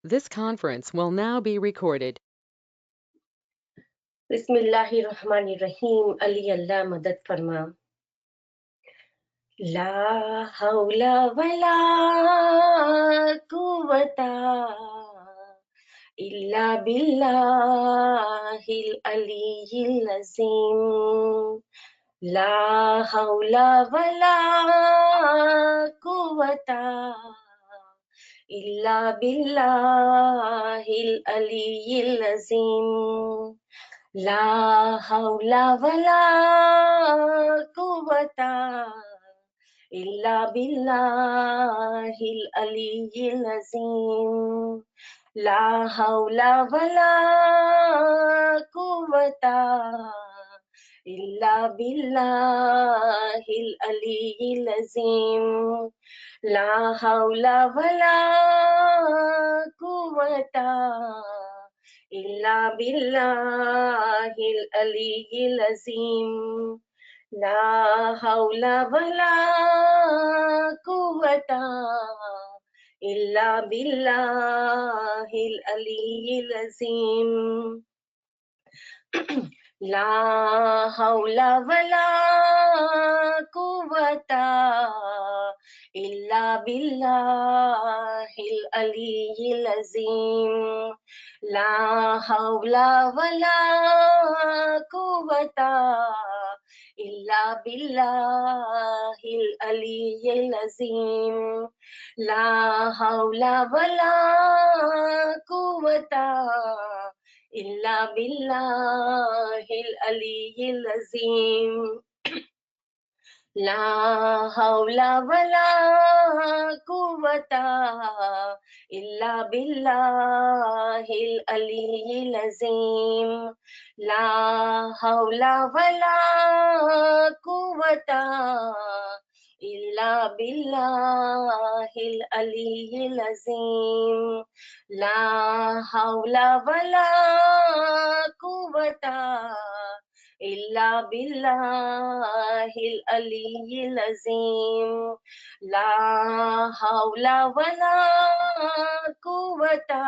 This conference will now be recorded. बिस्मिल्लाहिर्रहमानिर्रहीम। अली अल्लाह मदद फरमा। ला हौला वला कुव्वता इल्ला बिल्लाहिल अलीयिल अज़ीम। ला हौला वला कुव्वता इल्ला बिल्लाहिल अलीयिल अज़ीम। ला हौला वला कुव्वता इल्ला बिल्लाहिल अलीयिल अज़ीम। ला हौला वला कुव्वता इल्ला बिल्लाहिल अलीयिल अज़ीम। ला हौला वला कुव्वता इल्ला बिल्लाहिल अलीयिल अज़ीम। ला हौला वला कुव्वता इल्ला बिल्लाहिल अलीयिल अज़ीम। ला हौला वला कुव्वता इल्ला बिल्लाहिल अलीयिल अज़ीम। ला हौला वला कुव्वता इल्ला बिल्लाहिल अलीयिल अज़ीम। ला हौला वला कुव्वता इल्ला बिल्लाहिल अलीयिल अज़ीम। ला हौला वला कुव्वता इल्ला बिल्लाहिल अलीयिल अज़ीम। ला हौला वला कुव्वता इल्ला बिल्लाहिल अलीयिल अज़ीम। ला हौला वला कुव्वता इल्ला बिल्लाहिल अलीयिल अज़ीम। ला हौला वला कुव्वता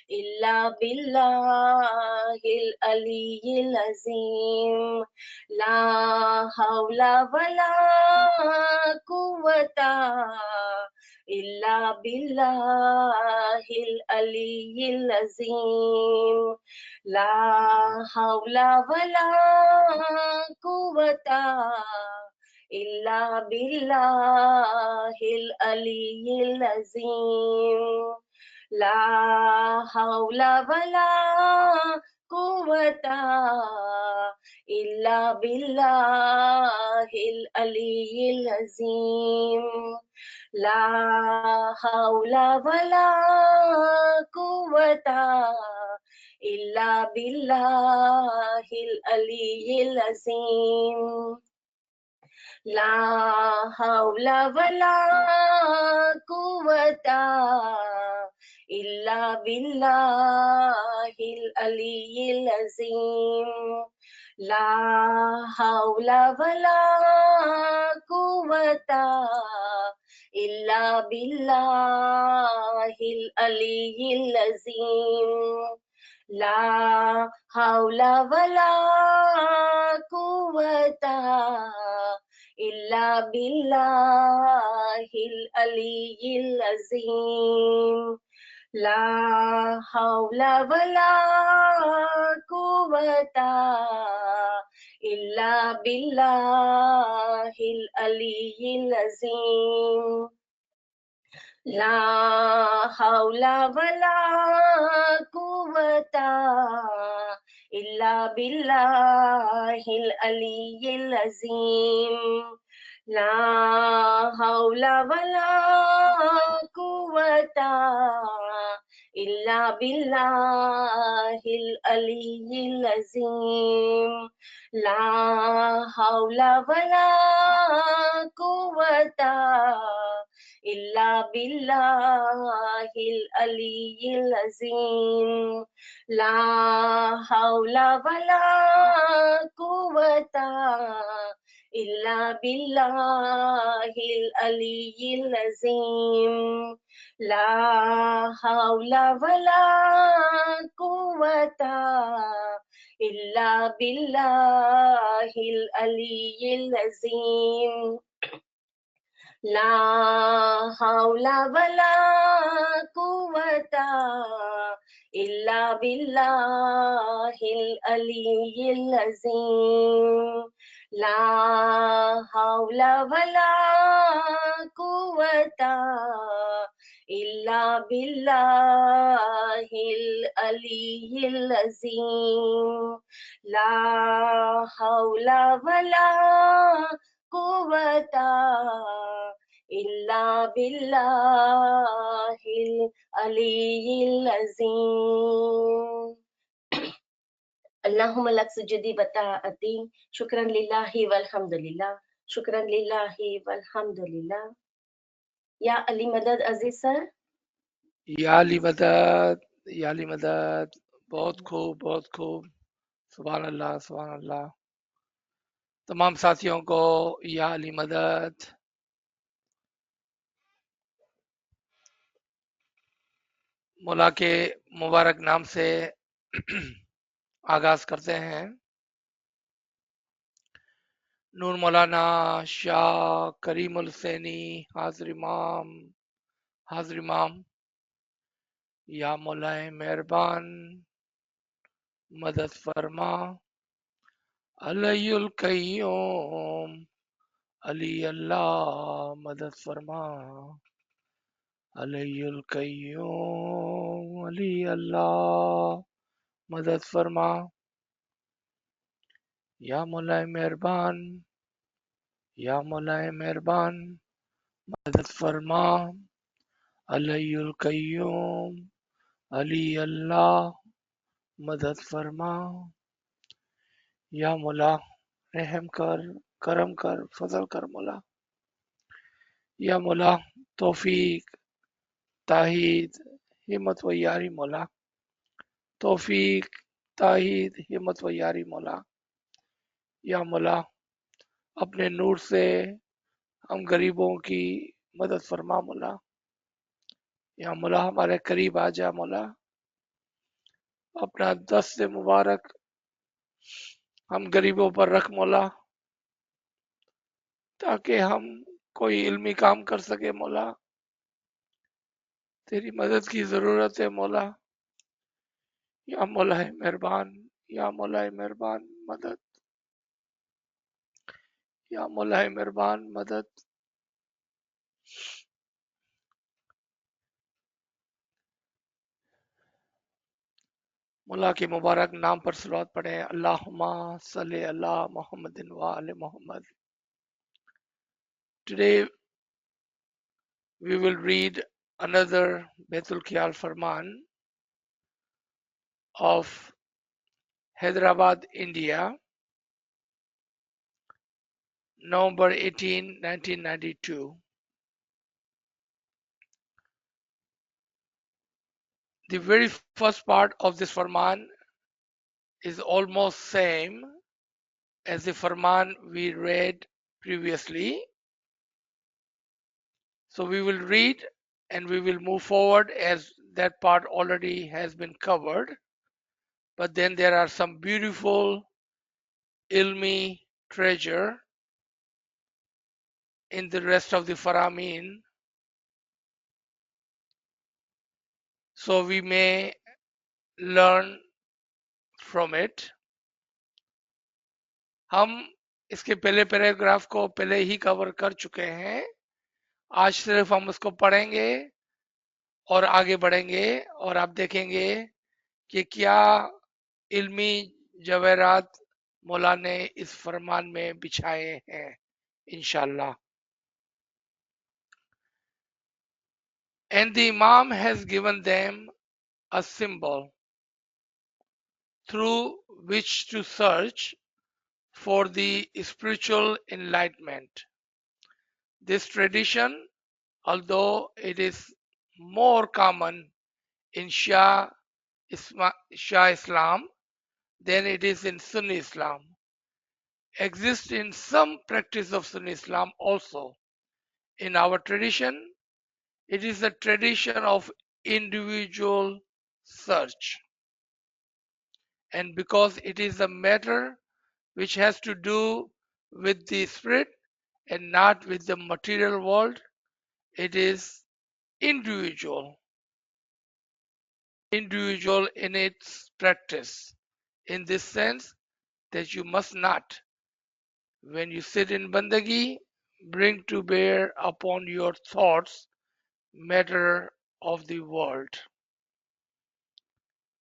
इल्ला बिल्लाहिल अलीयिल अज़ीम। ला हौला वला कुव्वता इल्ला बिल्लाहिल अलीयिल अज़ीम। ला हौला वला कुव्वता इल्ला बिल्लाहिल अलीयिल अज़ीम। ला हौला वला कुव्वता इल्ला बिल्लाहिल अलीयिल अज़ीम। ला हौला वला कुव्वता इल्ला बिल्लाहिल अलीयिल अज़ीम। ला हौला वला कुव्वता इल्ला बिल्लाहिल अलीयिल अज़ीम। ला हौला वला कुव्वता इल्ला बिल्लाहिल अलीयिल अज़ीम। ला हौला वला कुव्वता इल्ला बिल्लाहिल अलीयिल अज़ीम। ला हौला वला कुव्वता इल्ला बिल्लाहिल अलीयिल अज़ीम। ला हौला वला कुव्वता इल्ला बिल्लाहिल अलीयिल अज़ीम। ला हौला वला कुव्वता इल्ला बिल्लाहिल अलीयिल अज़ीम। ला हौला वला कुव्वता इल्ला बिल्लाहिल अलीयिल अज़ीम। ला हौला वला कुव्वता إلا بالله العلي العظيم لا حول ولا قوة إلا بالله العلي العظيم لا حول ولا قوة إلا بالله العلي العظيم لا حول ولا قوة إلا بالله العلي العظيم لا حول ولا قوة إلا بالله العلي العظيم اللهم لك سجدي وطاعتي شكرا لله والحمد لله شكرا لله والحمد لله या अली मदद अजीज सर या अली मदद, या अली मदद। बहुत खूब, बहुत खूब। सुभान अल्लाह, सुभान अल्लाह। तमाम साथियों को या अली मदद। मौला के मुबारक नाम से आगाज करते हैं। नूर मौलाना शाह करीमुल सैनी हाजिर इमाम, हाजिर इमाम। या मौलाए मेहरबान मदद फरमा, अलयुल कय्यूम, अली अल्लाह मदद फरमा, अलयुल कय्यूम, अली अल्लाह मदद फरमा। या मौलाए मेहरबान, या मौलाए मेहरबान मदद फरमा, अलयुल कय्यूम, अली अल्लाह मदद फरमा। या मौला रहम कर, करम कर, फजल कर मौला। या मौला तौफीक, ताहीद, हिम्मत व यारी मौला। तौफीक, ताहीद, हिम्मत व यारी मौला। या मौला अपने नूर से हम गरीबों की मदद फरमा मौला। या मौला हमारे करीब आ जा मौला। अपना दस्त मुबारक हम गरीबों पर रख मौला, ताकि हम कोई इल्मी काम कर सके मौला। तेरी मदद की जरूरत है मौला। या मौला है मेहरबान, या मौला है मेहरबान मदद, या मौला है मेहरबान मदद। मौला के मुबारक नाम पर सलावत पढ़े। अल्लाहुम्मा सल्ली अला मुहम्मदिन व आले Muhammad. Today we will read another Baitul Khiyal Farman of Hyderabad, India, November 18, 1992. The very first part of this Farman is almost same as the Farman we read previously. So we will read and we will move forward as that part already has been covered. But then there are some beautiful ilmi treasure in the rest of the Faramin. So we may learn from it. हम इसके पहले paragraph को पहले ही cover कर चुके हैं। आज सिर्फ हम उसको पढ़ेंगे और आगे बढ़ेंगे और आप देखेंगे कि क्या इल्मी जवाहरात मौला ने इस फरमान में बिछाए हैं इंशाल्लाह। And the Imam has given them a symbol through which to search for the spiritual enlightenment. This tradition, although it is more common in Shah Islam than it is in Sunni Islam, exists in some practice of Sunni Islam also. In our tradition, it is a tradition of individual search. And because it is a matter which has to do with the spirit and not with the material world, it is individual in its practice, in this sense that you must not, when you sit in bandagi, bring to bear upon your thoughts matter of the world.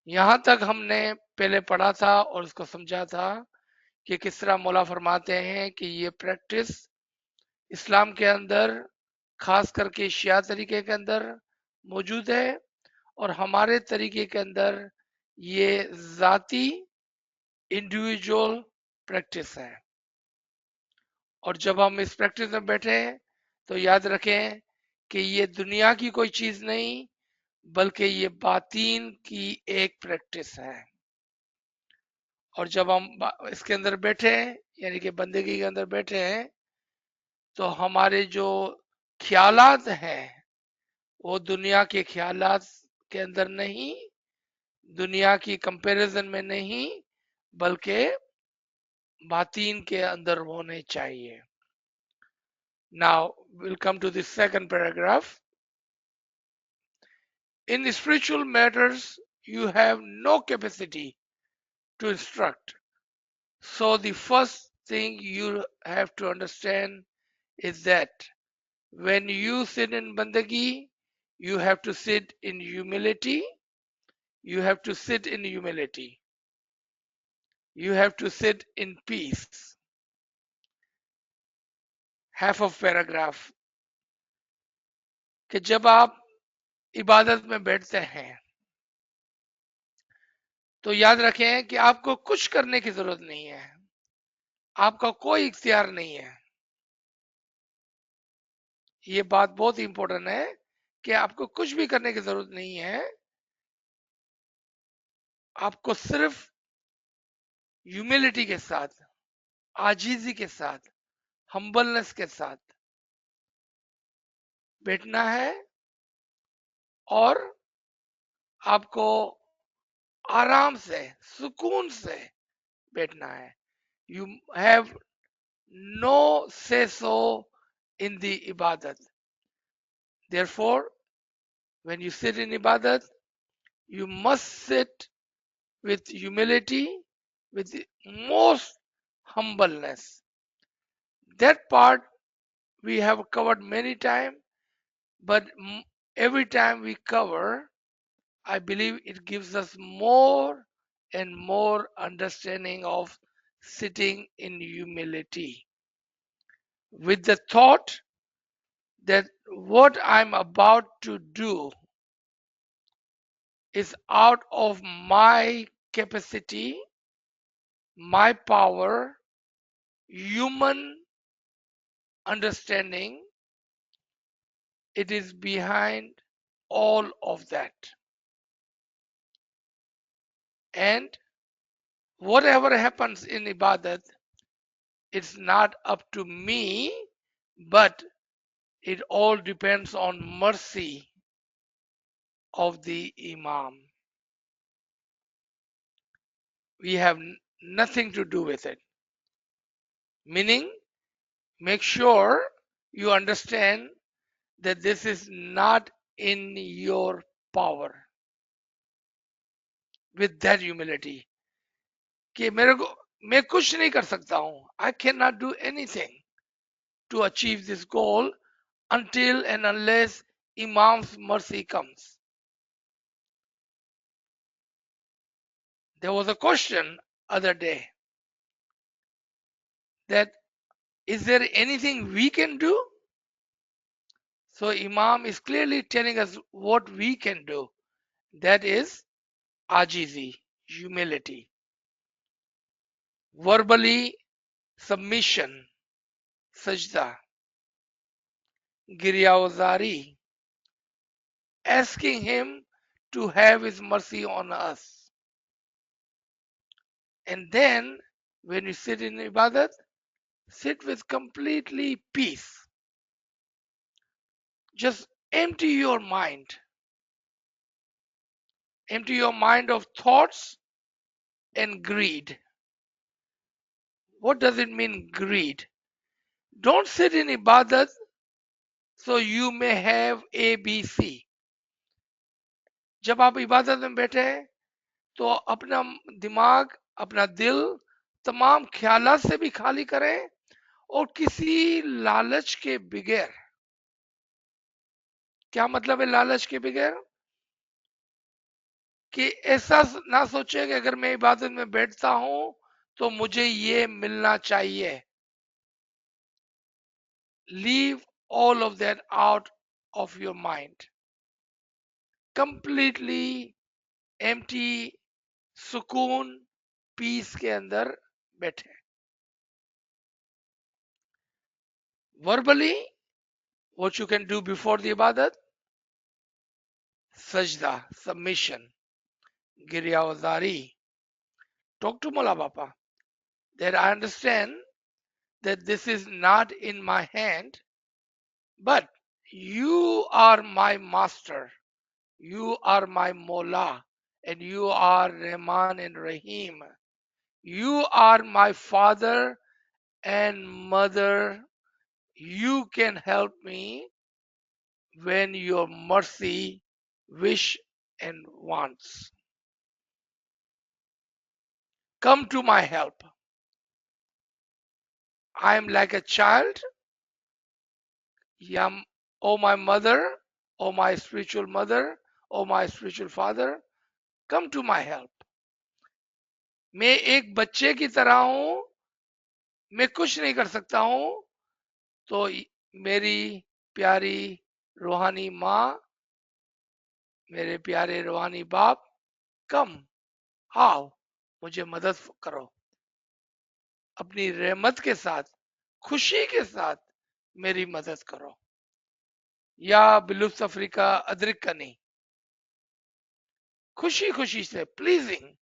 यहाँ तक हमने पहले पढ़ा था और उसको समझा था कि किस तरह मौला फरमाते हैं कि ये प्रैक्टिस इस्लाम के अंदर खास करके शिया तरीके के अंदर मौजूद है और हमारे तरीके के अंदर ये जाती इंडिविजुअल प्रैक्टिस है। और जब हम इस प्रैक्टिस में बैठे तो याद रखें कि ये दुनिया की कोई चीज नहीं बल्कि ये बातीन की एक प्रैक्टिस है। और जब हम इसके अंदर बैठे यानी कि बंदगी के अंदर बैठे हैं तो हमारे जो ख्यालात हैं वो दुनिया के ख्यालात के अंदर नहीं, दुनिया की कंपैरिजन में नहीं, बल्कि बातीन के अंदर होने चाहिए। Now we'll come to the second paragraph. In spiritual matters, you have no capacity to instruct. So the first thing you have to understand is that when you sit in bandagi, you have to sit in humility. You have to sit in humility. You have to sit in peace. Half of paragraph कि जब आप इबादत में बैठते हैं तो याद रखें कि आपको कुछ करने की जरूरत नहीं है, आपका कोई इख्तियार नहीं है। ये बात बहुत इंपॉर्टेंट है कि आपको कुछ भी करने की जरूरत नहीं है, आपको सिर्फ ह्यूमिलिटी के साथ, आजीजी के साथ, हम्बलनेस के साथ बैठना है और आपको आराम से, सुकून से बैठना है। You have no say so in the ibadat. Therefore, when you sit in ibadat, you must sit with humility, with the most humbleness. That part we have covered many times, but every time we cover, I believe it gives us more and more understanding of sitting in humility with the thought that what I'm about to do is out of my capacity, my power, human understanding. It is behind all of that. And whatever happens in ibadat, it's not up to me, but it all depends on mercy of the Imam. We have nothing to do with it. Meaning, make sure you understand that this is not in your power. With that humility, कि मैं कुछ नहीं कर सकता हूं. I cannot do anything to achieve this goal until and unless Imam's mercy comes. There was a question other day that is there anything we can do? So Imam is clearly telling us what we can do. That is ajizi, humility. Verbally submission, sajda, giryawazari, asking him to have his mercy on us. And then when you sit in ibadat, Sit with completely peace. Just empty your mind. Empty your mind of thoughts and greed. What does it mean, greed? Don't sit in ibadat so you may have A, B, C. जब आप इबादत में बैठे हैं तो अपना दिमाग, अपना दिल तमाम ख्यालात से भी खाली करें और किसी लालच के बगैर। क्या मतलब है लालच के बगैर? कि ऐसा ना सोचे कि अगर मैं इबादत में बैठता हूं तो मुझे ये मिलना चाहिए। Leave all of that out of your mind. Completely empty, सुकून, पीस के अंदर बैठे। Verbally, what you can do before the ibadat? Sajda, submission, giryawazari. Talk to Mola Bapa that I understand that this is not in my hand, but you are my master, you are my Mola, and you are Rahman and Rahim. You are my father and mother. You can help me when your mercy, wish, and wants. Come to my help. I am like a child. Yam, oh my mother, oh my spiritual mother, oh my spiritual father, come to my help. मैं एक बच्चे की तरह हूं, मैं कुछ नहीं कर सकता हूं, तो मेरी प्यारी रूहानी माँ, मेरे प्यारे रूहानी बाप, कम, आओ, मुझे मदद करो। अपनी रहमत के साथ, खुशी के साथ मेरी मदद करो। या बिलुफ्त अफ्रीका अदरिक कनी, खुशी खुशी से, pleasing,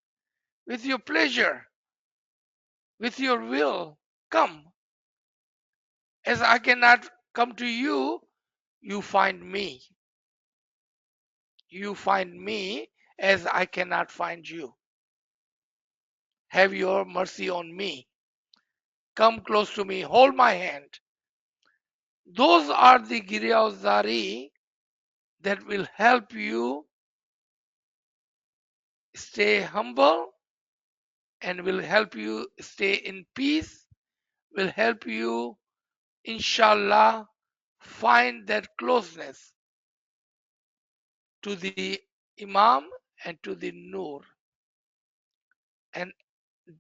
with your pleasure, with your will, come. As I cannot come to you, you find me. You find me as I cannot find you. Have your mercy on me. Come close to me, hold my hand. Those are the Giryazari that will help you stay humble and will help you stay in peace, will help you, inshallah, find that closeness to the Imam and to the Nur. And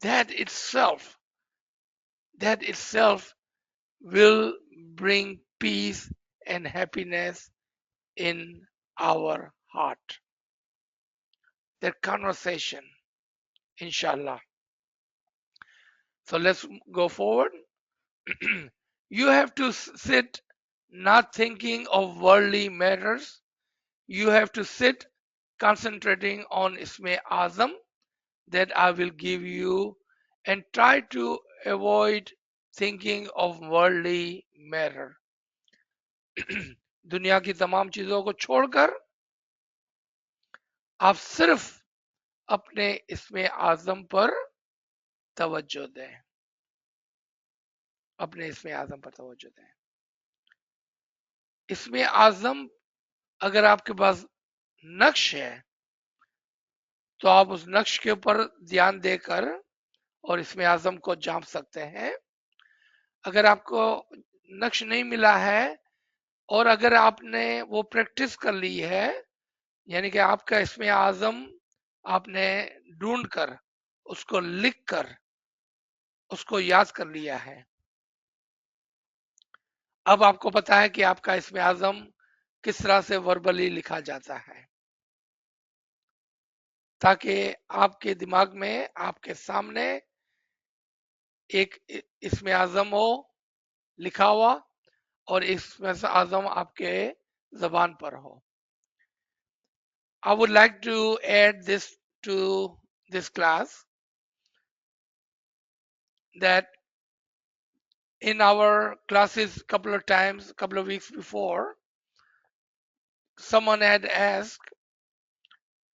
that itself will bring peace and happiness in our heart. That conversation, inshallah. So let's go forward. You have to sit not thinking of worldly matters. You have to sit concentrating on Isme Azam that I will give you and try to avoid thinking of worldly matter. दुनिया की तमाम चीजों को छोड़कर आप सिर्फ अपने इसमें आजम पर तवज्जो दें। अपने इसमें आजम पर तवज्जो दें। इसमें आजम अगर आपके पास नक्श है तो आप उस नक्श के ऊपर ध्यान देकर और इसमें आजम को जांच सकते हैं। अगर आपको नक्श नहीं मिला है और अगर आपने वो प्रैक्टिस कर ली है, यानी कि आपका इसमें आजम आपने ढूंढ कर उसको लिख कर उसको याद कर लिया है, अब आपको पता है कि आपका इसमें आजम किस तरह से वर्बली लिखा जाता है, ताकि आपके दिमाग में आपके सामने एक इसमें आजम हो लिखा हुआ और इसमें से आजम आपके जबान पर हो। I would like to add this to this class that In our classes, couple of weeks before, someone had asked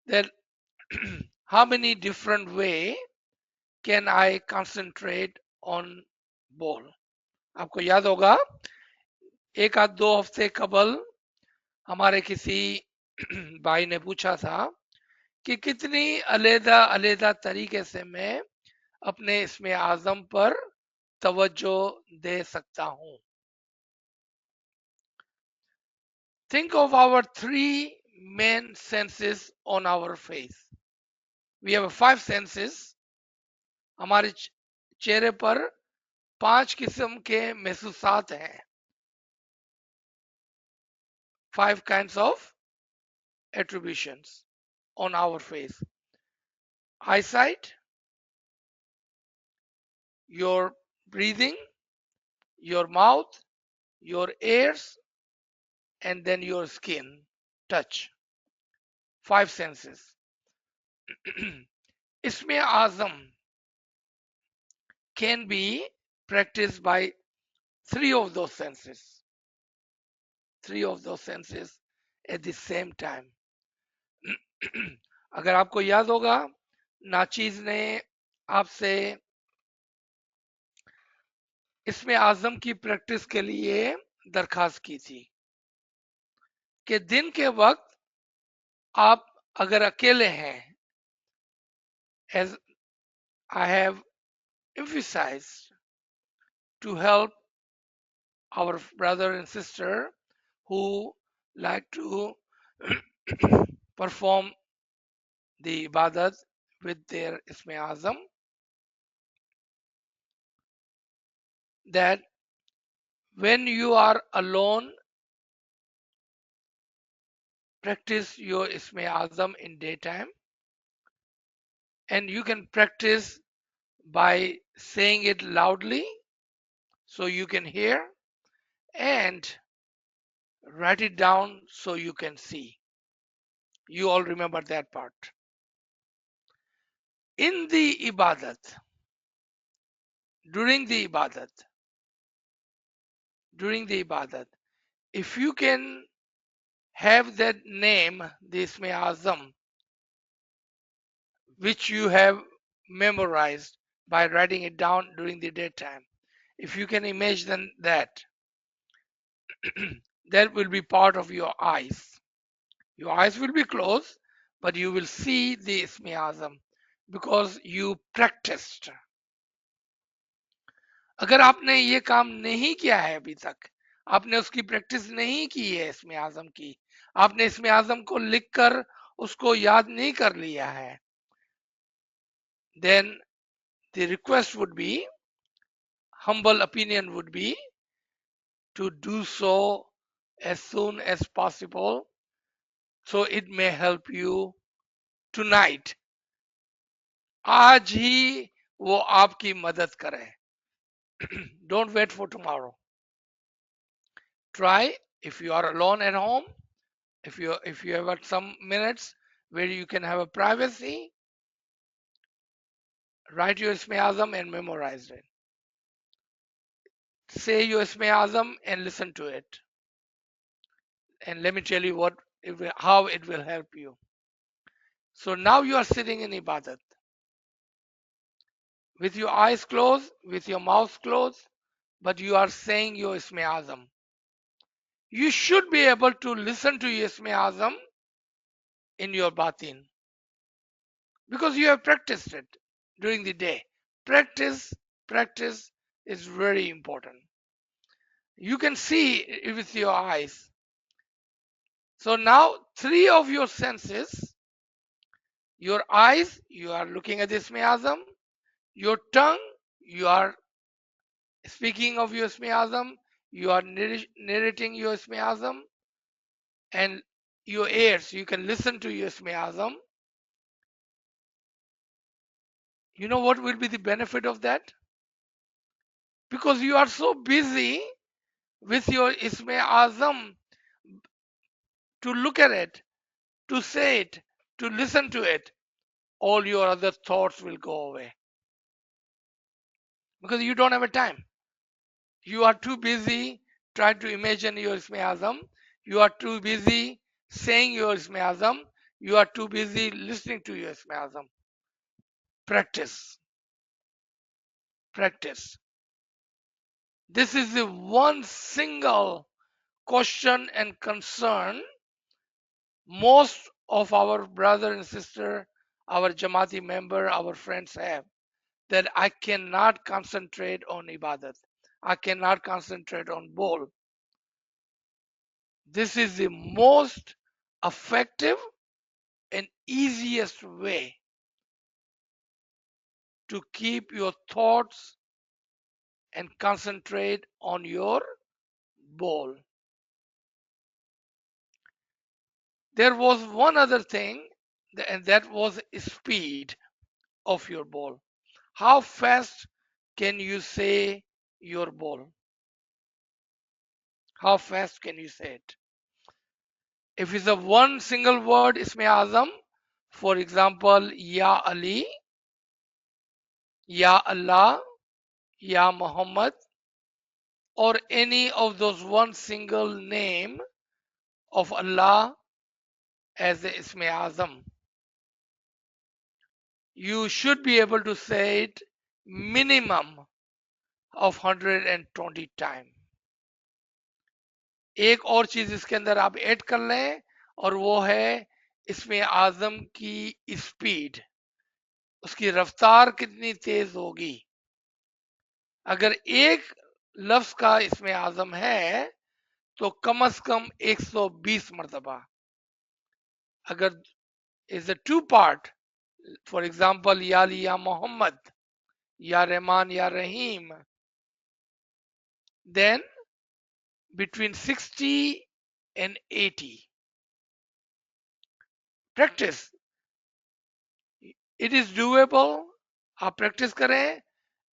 that how many different way can I concentrate on ball? आपको याद होगा एक आध दो हफ्ते कबल हमारे किसी भाई ने पूछा था कि कितनी अलग अलग तरीके से मैं अपने इसमें आजम पर तवज्जो दे सकता हूं. Think of our three main senses on our face. We have 5 senses. हमारे चेहरे पर 5 किस्म के महसूसात हैं. 5 kinds of attributions on our face. Eyesight, your breathing, your mouth, your ears, and then your skin, touch. 5 senses. Isme Azam can be practiced by 3 of those senses. 3 of those senses at the same time. अगर आपको याद होगा नाचीज ने आपसे इसमें आजम की practice के लिए दरखास्त की थी कि दिन के वक्त आप अगर अकेले हैं, as I have emphasized, to help our brother and sister who like to perform the ibadat with their isme azam, that when you are alone, practice your isme azam in daytime, and you can practice by saying it loudly so you can hear, and write it down so you can see. You all remember that part. In the ibadat, during the ibadat, if you can have that name, the Isme Azam, which you have memorized by writing it down during the daytime, if you can imagine that, that will be part of your eyes. Your eyes will be closed, but you will see the Isme Azam because you practiced. अगर आपने ये काम नहीं किया है अभी तक, आपने उसकी प्रैक्टिस नहीं की है इसमें आजम की, आपने इसमें आजम को लिखकर उसको याद नहीं कर लिया है, then the request would be, humble opinion would be, to do so as soon as possible so it may help you tonight. आज ही वो आपकी मदद करे. Don't wait for tomorrow. Try if you are alone at home. If you have some minutes where you can have a privacy, write your Isme Azam and memorize it. Say your Isme Azam and listen to it. And let me tell you how it will help you. So now you are sitting in Ibadat with your eyes closed, with your mouth closed, but you are saying your Isme Azam. You should be able to listen to your Isme Azam in your batin because you have practiced it during the day. Practice is very important. You can see it with your eyes. So now 3 of your senses, your eyes, you are looking at this Azam, your tongue, you are speaking of your Isme Azam, you are narrating your Isme Azam, and your ears, you can listen to your Isme Azam. You know what will be the benefit of that? Because you are so busy with your Isme Azam to look at it, to say it, to listen to it, all your other thoughts will go away because you don't have a time. You are too busy trying to imagine your Isme Azam. You are too busy saying your Isme Azam. You are too busy listening to your Isme Azam. Practice. Practice. This is the one single question and concern most of our brother and sister, our Jamati member, our friends have, that I cannot concentrate on ibadat. I cannot concentrate on bowl. This is the most effective and easiest way to keep your thoughts and concentrate on your bowl. There was one other thing, and that was speed of your bowl. How fast can you say your bowl? How fast can you say it? If it's a one single word, Isme Azam, for example, Ya Ali, Ya Allah, Ya Muhammad, or any of those one single name of Allah as the Isme Azam, you should be able to say it minimum of 120 times. एक और चीज इसके अंदर आप add कर लें और वो है इसमें आजम की स्पीड, उसकी रफ्तार कितनी तेज होगी. अगर एक लफ्ज का इसमें आजम है तो कम से कम 120 मरतबा. अगर is a two part, for example या अली या मोहम्मद, या रहमान या Rahim, then between 60 and 80. Practice. It is doable. आप प्रैक्टिस करें,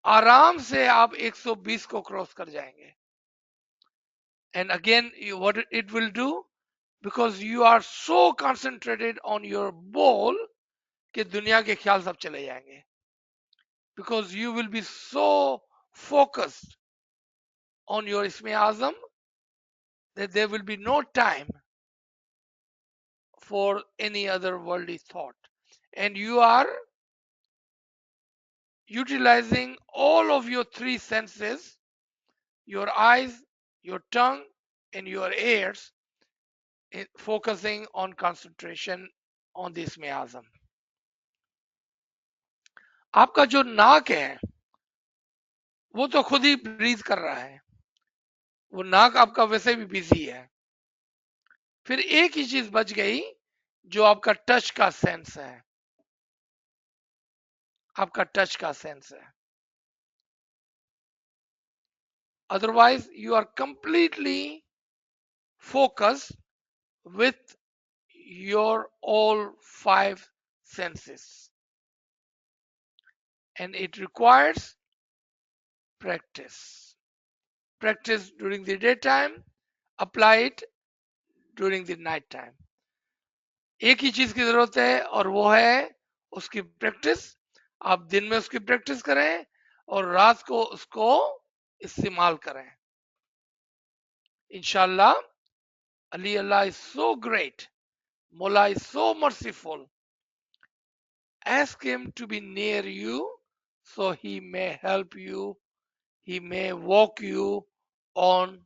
आराम से आप 120 को क्रॉस कर जाएंगे. And again, what it will do, because you are so concentrated on your bowl कि दुनिया के ख्याल सब चले जाएंगे. Because you will be so focused on your Isme Azam that there will be no time for any other worldly thought. And you are utilizing all of your three senses, your eyes, your tongue, and your ears, focusing on concentration on this Isme Azam. आपका जो नाक है वो तो खुद ही breathe कर रहा है, वो नाक आपका वैसे भी बिजी है. फिर एक ही चीज बच गई जो आपका टच का सेंस है. आपका टच का सेंस है. Otherwise, you are completely focused with your all five senses. And it requires practice. Practice during the daytime, apply it during the night time. एक ही चीज की जरूरत है और वो है उसकी प्रैक्टिस. आप दिन में उसकी प्रैक्टिस करें और रात को उसको इस्तेमाल करें. इंशाल्लाह. Ali Allah is so great. Mola is so merciful. Ask him to be near you so he may help you. He may walk you on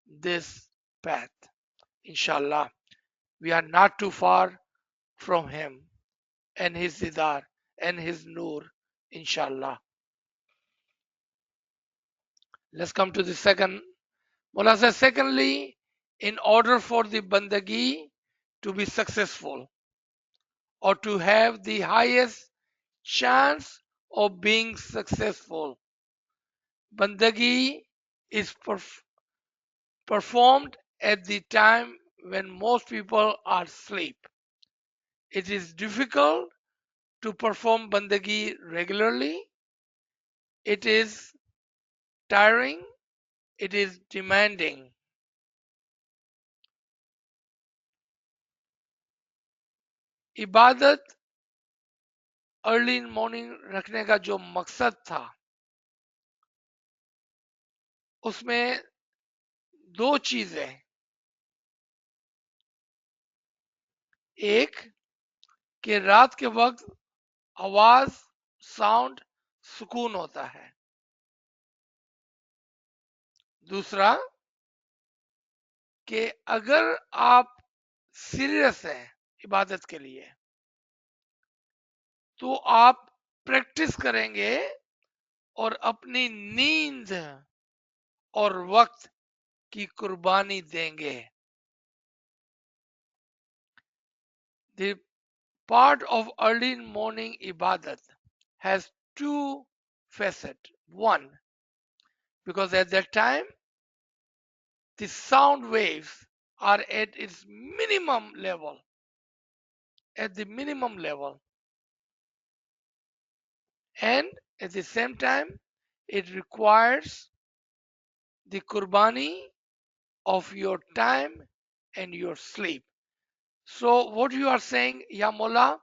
this path. Inshallah. We are not too far from him and his Didar and his Noor. Inshallah. Let's come to the second. Mullah says, secondly, in order for the bandagi to be successful or to have the highest chance of being successful, bandagi is performed at the time when most people are asleep. It is difficult to perform bandagi regularly. It is tiring. It is demanding. इबादत early morning रखने का जो मकसद था उसमें दो चीजें, एक कि रात के वक्त आवाज साउंड सुकून होता है, दूसरा कि अगर आप सीरियस हैं इबादत के लिए तो आप प्रैक्टिस करेंगे और अपनी नींद और वक्त की कुर्बानी देंगे. The part of early morning ibadat has two facets. One, because at that time the sound waves are at its minimum level, at the minimum level, and at the same time it requires the kurbani of your time and your sleep. So what you are saying, Ya Mullah,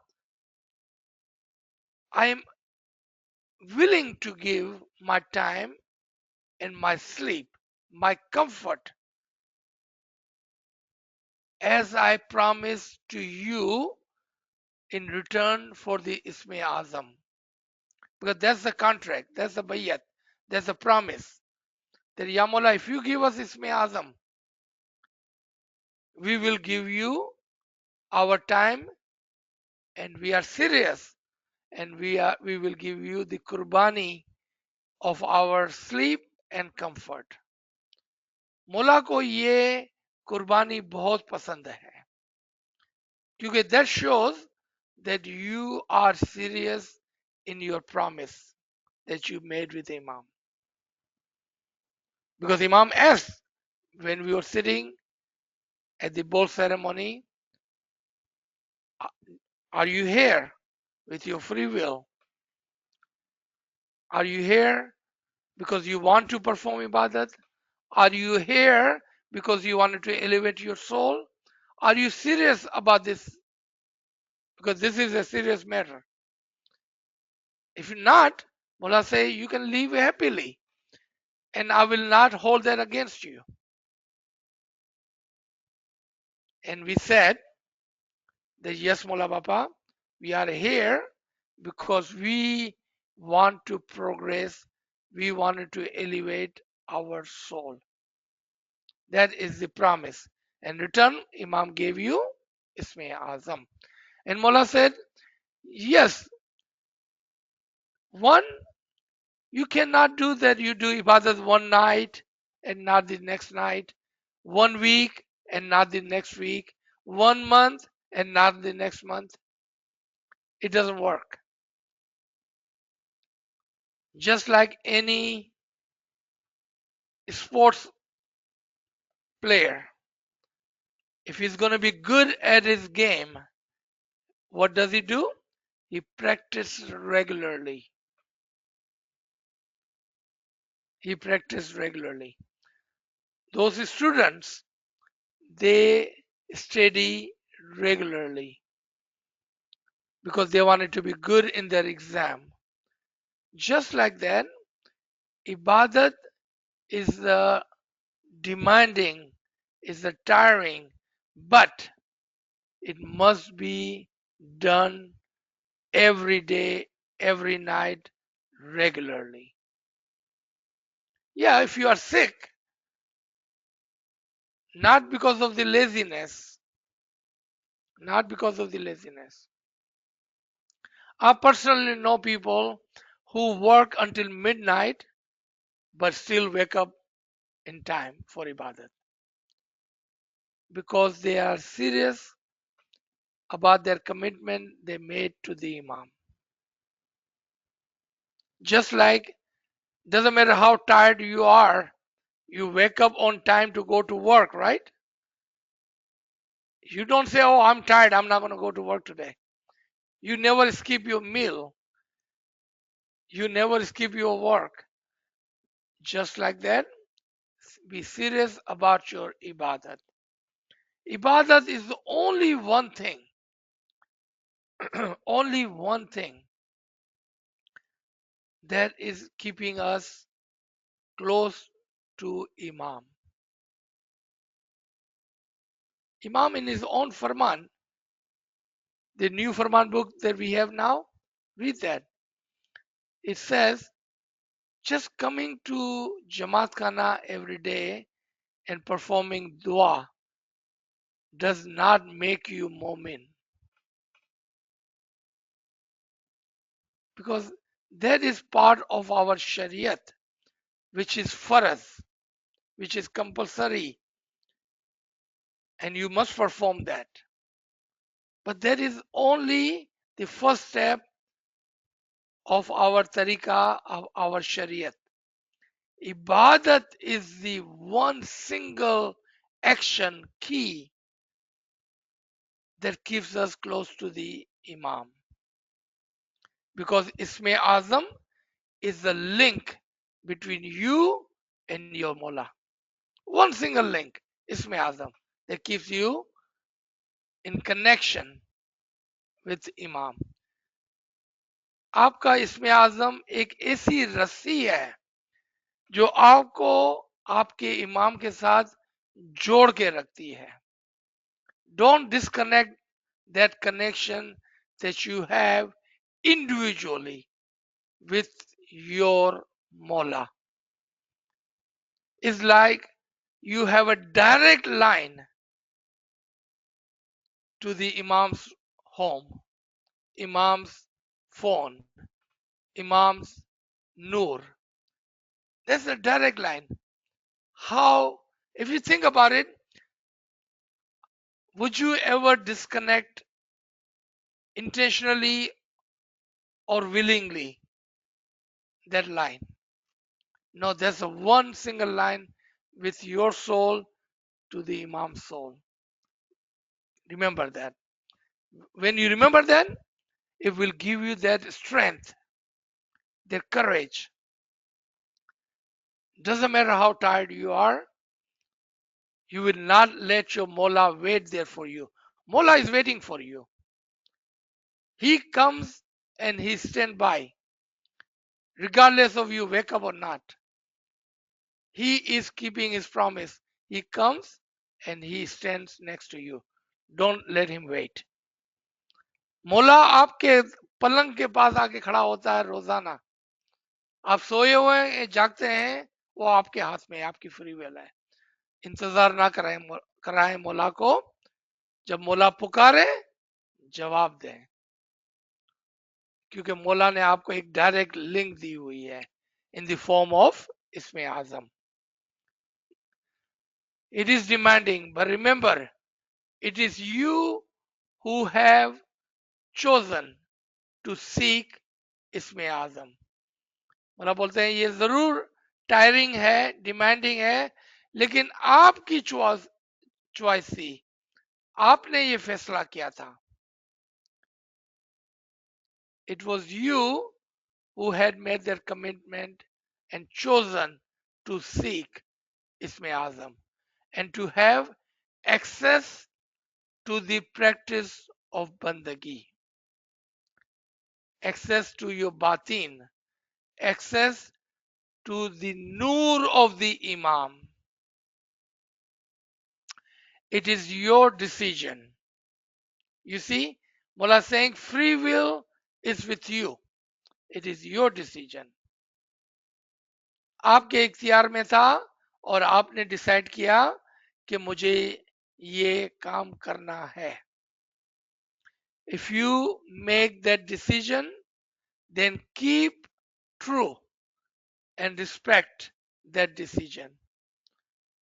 I am willing to give my time and my sleep, my comfort, as I promised to you in return for the Isme Azam. Because that's the contract, that's the bayat, that's the promise. That Ya Mullah, if you give us Isme Azam, we will give you our time and we are serious and we will give you the kurbani of our sleep and comfort. मुला को ये कुर्बानी बहुत पसंद है क्योंकि that shows that you are serious in your promise that you made with Imam. Because Imam asked when we were sitting at the bowl ceremony, are you here with your free will? Are you here because you want to perform ibadat? Are you here because you wanted to elevate your soul? Are you serious about this? Because this is a serious matter. If not, Mullah say you can leave happily and I will not hold that against you. And we said that yes, Mullah Baba, we are here because we want to progress, we wanted to elevate our soul. That is the promise. And return, Imam gave you Isme Azam. And Mullah said, yes, one, you cannot do that. You do ibadat one night and not the next night, 1 week and not the next week, 1 month and not the next month. It doesn't work. Just like any sports player, if he's going to be good at his game, what does he do? He practices regularly. He practices regularly. Those students, they study regularly because they wanted to be good in their exam. Just like that, ibadat is the demanding, is the tiring, but it must be done every day, every night, regularly. Yeah, if you are sick, not because of the laziness, not because of the laziness. I personally know people who work until midnight but still wake up in time for ibadat because they are serious about their commitment they made to the Imam. Just like, doesn't matter how tired you are, you wake up on time to go to work, right? You don't say, oh, I'm tired, I'm not going to go to work today. You never skip your meal. You never skip your work. Just like that, be serious about your ibadat. Ibadat is the only one thing, only one thing that is keeping us close to Imam. Imam in his own Farman, the new Farman book that we have now, read that. It says, just coming to Jamaat Khana every day and performing dua does not make you mu'min. Because that is part of our Shariat, which is faraz, which is compulsory, and you must perform that. But that is only the first step of our tariqah, of our Shariat. Ibadat is the one single action key that keeps us close to the Imam. Because Isme Azam is the link between you and your Mullah. One single link, Isme Azam, that keeps you in connection with Imam. आपका इसमें आजम एक ऐसी रस्सी है जो आपको आपके इमाम के साथ जोड़ के रखती है. Don't disconnect that connection that you have individually with your Mola. It's like you have a direct line to the Imam's home, Imam's phone, Imam's Noor. That's a direct line. How, if you think about it, would you ever disconnect intentionally or willingly that line? No, there's a one single line with your soul to the Imam's soul. Remember that. When you remember that, it will give you that strength, that courage. Doesn't matter how tired you are, you will not let your Mola wait there for you. Mola is waiting for you. He comes and he stands by, regardless of you wake up or not. He is keeping his promise. He comes and he stands next to you. Don't let him wait. मौला आपके पलंग के पास आके खड़ा होता है रोजाना. आप सोए हुए हैं जागते हैं, वो आपके हाथ में है, आपकी फ्री विल है. इंतजार ना कराएं मौला को. जब मौला पुकारे जवाब दें, क्योंकि मौला ने आपको एक डायरेक्ट लिंक दी हुई है इन द फॉर्म ऑफ इसमें आजम. It is demanding, but remember, it is you who have chosen to seek इसमें आजम. मतलब बोलते हैं ये जरूर टायरिंग है, डिमांडिंग है, लेकिन आपकी चॉइस थी. आपने ये फैसला किया था. It was you who had made that commitment and chosen to seek इसमें आजम and to have access to the practice of bandagi, access to your batin, access to the noor of the Imam. It is your decision. You see, Mullah saying free will is with you. It is your decision. आपके इख्तियार में था और आपने decide किया कि मुझे ये काम करना है. If you make that decision, then keep true and respect that decision.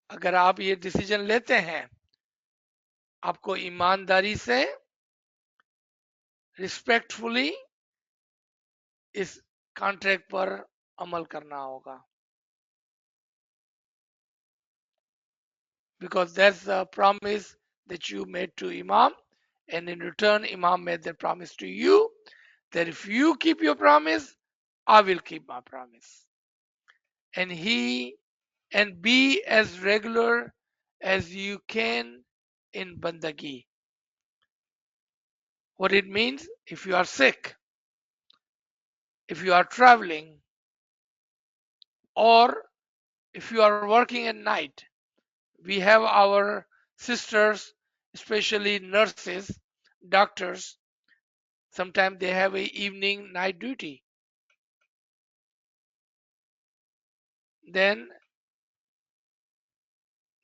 अगर आप ये डिसीजन लेते हैं, आपको ईमानदारी से, रिस्पेक्टफुली इस कॉन्ट्रैक्ट पर अमल करना होगा. Because that's the promise that you made to Imam, and in return Imam made that promise to you that if you keep your promise, I will keep my promise. And be as regular as you can in bandagi. What it means, if you are sick, if you are traveling, or If you are working at night, we have our sisters, especially nurses, doctors. Sometimes they have a evening night duty. Then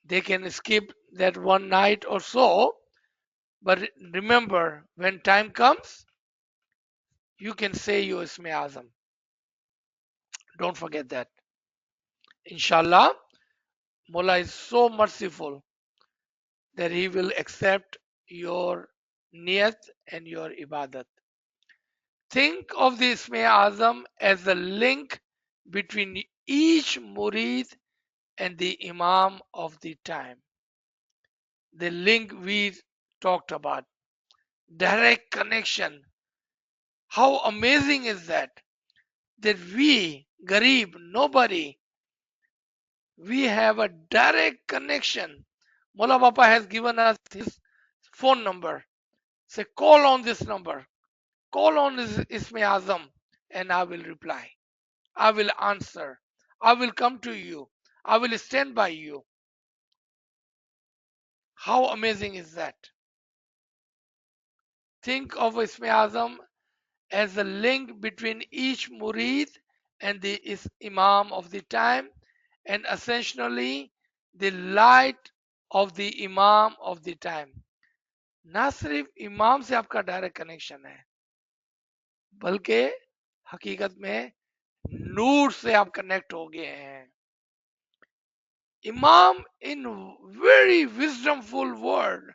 they can skip that one night or so. But remember, when time comes, you can say your Isme Azam. Don't forget that. Inshallah, Mullah is so merciful that He will accept your niyat and your ibadat. Think of the Isme Azam as a link between each murid and the Imam of the time. The link we talked about. Direct connection. How amazing is that? That we, Garib, nobody, we have a direct connection. Mullah Bapa has given us his phone number. Say, call on this number. Call on this Isme Azam and I will reply. I will answer. I will come to you. I will stand by you. How amazing is that? Think of Isme Azam as a link between each murid and the Imam of the time, and essentially the light of the Imam of the time. ना सिर्फ इमाम से आपका direct connection है, बल्कि हकीकत में नूर से आप कनेक्ट हो गए हैं. इमाम इन वेरी विजडमफुल वर्ड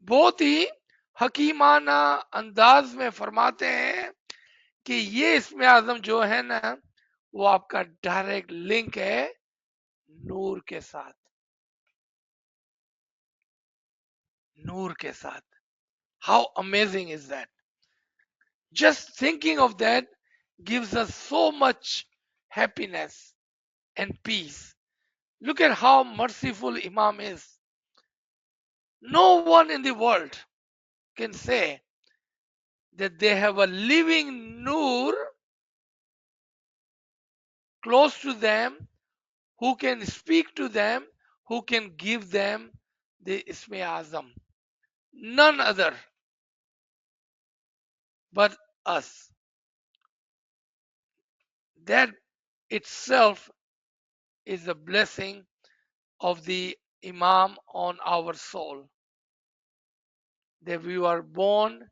बहुत ही हकीमाना अंदाज में फरमाते हैं कि ये इसमें आजम जो है ना, वो आपका डायरेक्ट लिंक है नूर के साथ. नूर के साथ. How amazing is that? Just thinking of that gives us so much happiness and peace. Look at how merciful Imam is. No one in the world can say that they have a living Noor close to them, who can speak to them, who can give them the Isme Azam. None other but us. That itself is a blessing of the Imam on our soul. That we were born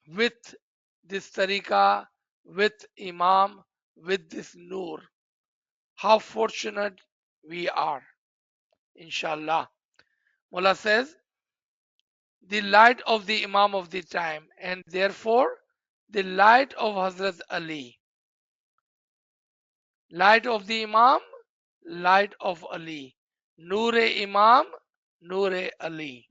with this tariqah, with Imam, with this Noor. How fortunate we are, inshallah. Mullah says, the light of the Imam of the time, and therefore the light of Hazrat Ali. Light of the Imam, light of Ali. Noor-e Imam, Noor-e Ali.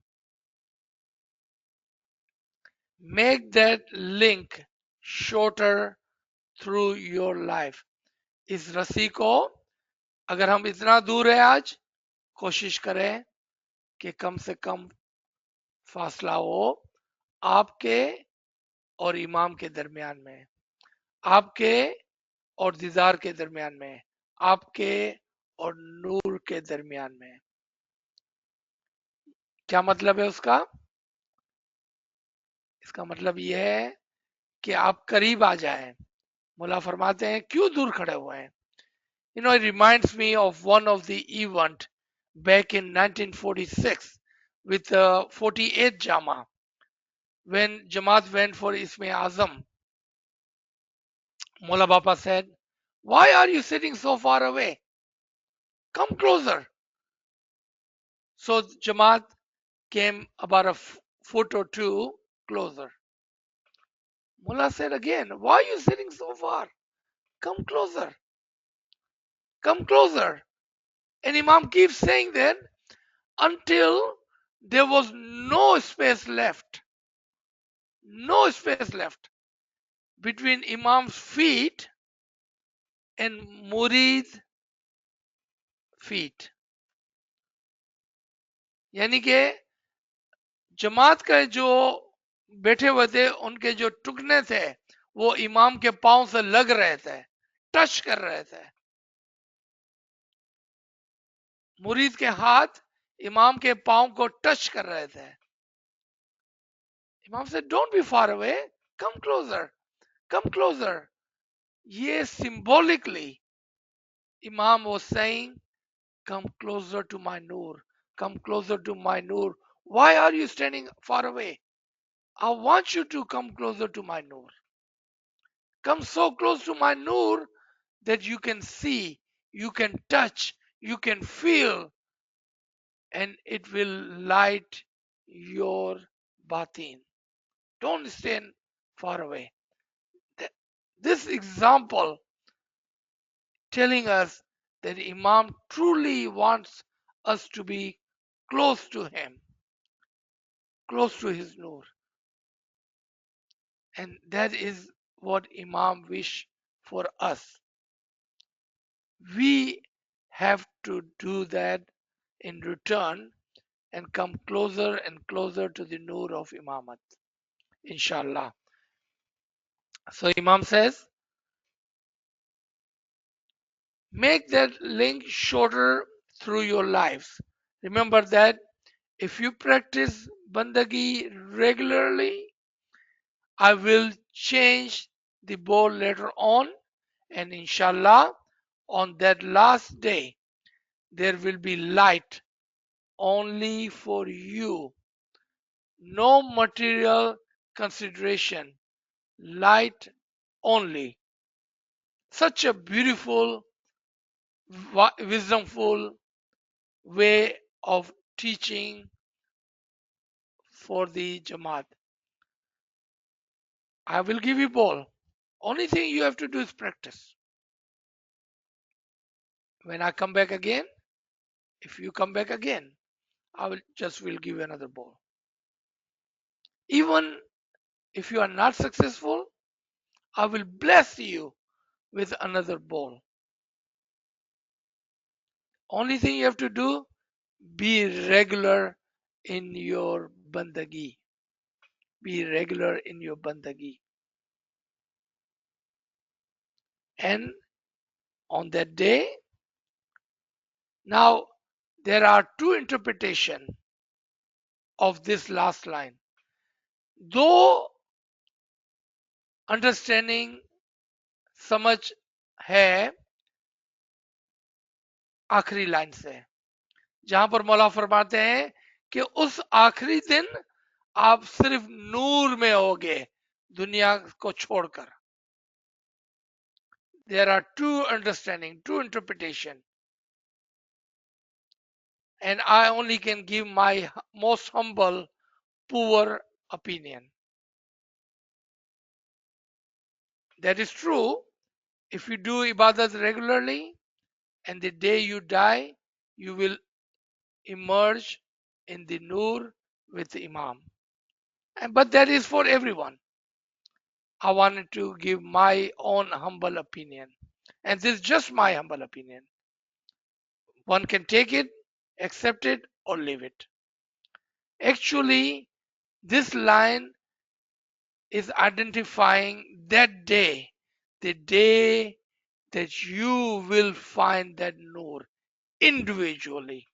Make that link shorter through your life. इस रस्सी को अगर हम इतना दूर है आज, कोशिश करें कि कम से कम फासला हो आपके और इमाम के दरमियान में, आपके और दीदार के दरमियान में, आपके और नूर के दरमियान में. क्या मतलब है उसका? इसका मतलब यह है कि आप करीब आ जाएं. मुल्ला फरमाते हैं क्यों दूर खड़े हुए हैं? You know, it reminds me of one of the event back in 1946 with the 48th Jama, when Jamaat went for Isme Azam. Mullah Bapa said, why are you sitting so far away? Come closer. So Jamaat came about a foot or two closer. Mullah said again, why are you sitting so far? Come closer. Come closer. And Imam keeps saying that until there was no space left. No space left between Imam's feet and Murid's feet. यानी कि जमात का जो बैठे हुए थे उनके जो टुकने थे वो इमाम के पांव से लग रहे थे, टच कर रहे थे. मुरीद के हाथ इमाम के पांव को टच कर रहे थे. Imam said, don't be far away, come closer, come closer. Yes, symbolically, Imam was saying, come closer to my Noor, come closer to my Noor. Why are you standing far away? I want you to come closer to my Noor. Come so close to my Noor that you can see, you can touch, you can feel, and it will light your batin. Don't stand far away. This example telling us that Imam truly wants us to be close to him, close to his Noor. And that is what Imam wish for us. We have to do that in return and come closer and closer to the Noor of Imamat, inshallah. So Imam says, make that link shorter through your lives. Remember that if you practice bandagi regularly, I will change the bowl later on, and inshallah, on that last day, there will be light only for you. No material consideration, light only. Such a beautiful, wisdomful way of teaching for the Jamaat. I will give you bowl. Only thing you have to do is practice. When I come back again, if you come back again, I will give you another bowl. Even if you are not successful, I will bless you with another bowl. Only thing you have to do, be regular in your bandagi. Be regular in your bandagi. And on that day, now there are two interpretations of this last line. Though understanding समझ है आखिरी line से, जहां पर मौला फरमाते हैं कि उस आखिरी दिन आप सिर्फ नूर में होगे दुनिया को छोड़कर. There are two understanding, two interpretation, and I only can give my most humble, poor opinion. That is true. If you do ibadat regularly, and the day you die, you will emerge in the Noor with the Imam. But that is for everyone. I wanted to give my own humble opinion. And this is just my humble opinion. One can take it, accept it, or leave it. Actually, this line is identifying that day, the day that you will find that Noor individually.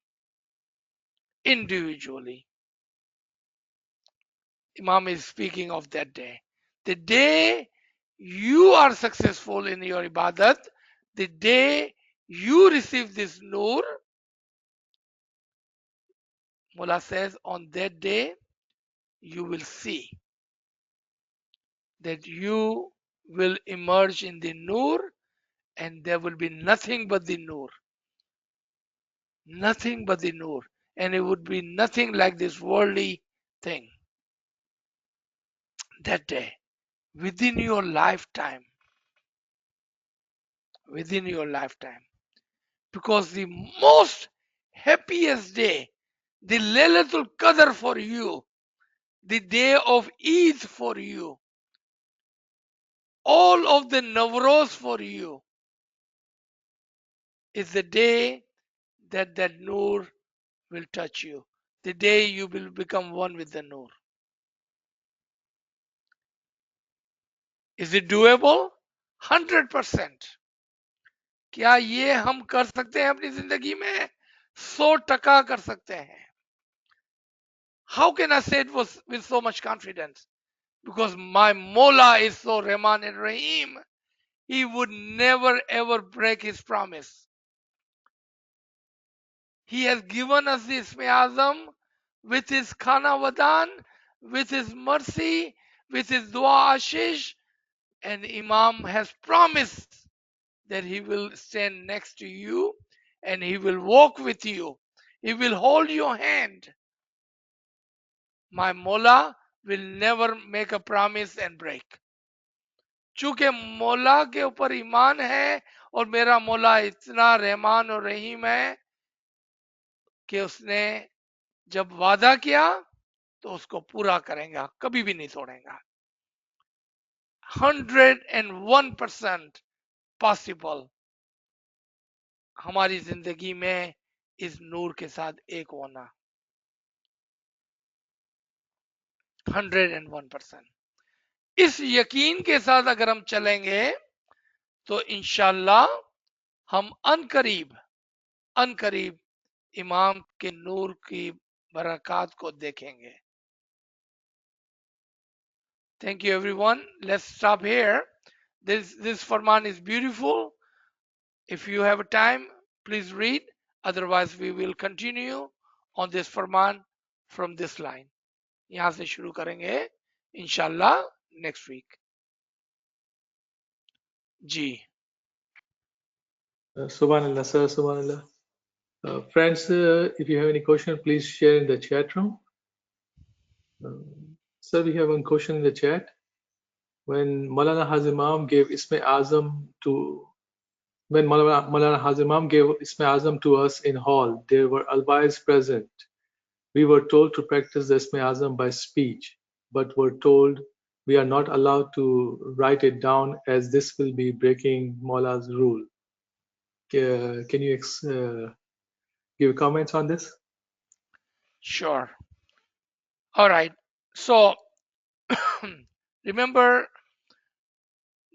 Individually. Imam is speaking of that day. The day you are successful in your ibadat, the day you receive this Noor, Mullah says, on that day you will see that you will emerge in the Noor and there will be nothing but the Noor. Nothing but the Noor. And it would be nothing like this worldly thing. That day, within your lifetime. Within your lifetime. Because the most happiest day, the Laylatul Qadr for you, the day of Eid for you, all of the Navroz for you, is the day that that Noor will touch you. The day you will become one with the Noor. Is it doable? 100%. क्या ये हम कर सकते हैं अपनी जिंदगी में? 100% कर सकते हैं. How can I say it was with so much confidence? Because my Mola is so Rahman and Rahim. He would never ever break his promise. He has given us the Isme Azam with his Khana Vadan, with his mercy, with his Dua Ashish, and Imam has promised that he will stand next to you and he will walk with you. He will hold your hand. My Mola will never make a promise and break. चूंकि मौला के ऊपर ईमान है और मेरा मौला इतना रहमान और रहीम है कि उसने जब वादा किया तो उसको पूरा करेगा, कभी भी नहीं तोड़ेगा. 101% पॉसिबल हमारी जिंदगी में इस नूर के साथ एक होना. 101%. इस यकीन के साथ अगर हम चलेंगे तो इंशाल्लाह हम अनकरीब इमाम के नूर की बरकत को देखेंगे. Thank you everyone. Let's stop here. This Farman is beautiful. If you have time, please read. Otherwise, we will continue on this Farman from this line. यहाँ से शुरू करेंगे इंशाल्लाह next week. Ji. Subhanallah, sir, Subhanallah. Friends, if you have any question, please share in the chat room. Sir, we have one question in the chat. When Maulana Hazimam gave Isme Azam to when Maulana Hazimam gave Isme Azam to us in hall, there were ALWAAZ present. We were told to practice the Isme Azam by speech, but were told we are not allowed to write it down as this will be breaking Maula's rule. Can you give comments on this? Sure. All right. So remember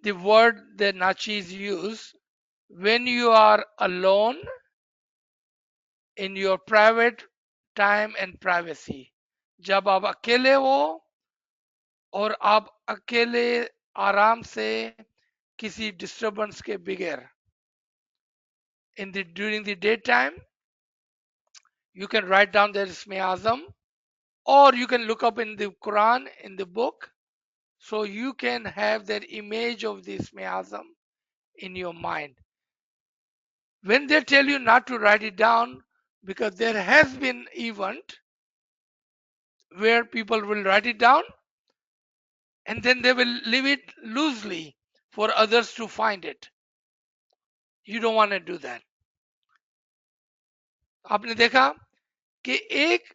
the word that Nachis use when you are alone in your private time and privacy. जब आप अकेले हो और आप अकेले आराम से किसी disturbance के बगैर. During the daytime, you can write down the Isme Azam, or you can look up in the Quran, in the book, so you can have that image of the Isme Azam in your mind. When they tell you not to write it down, because there has been event where people will write it down and then they will leave it loosely for others to find it. You don't want to do that. आपने देखा कि एक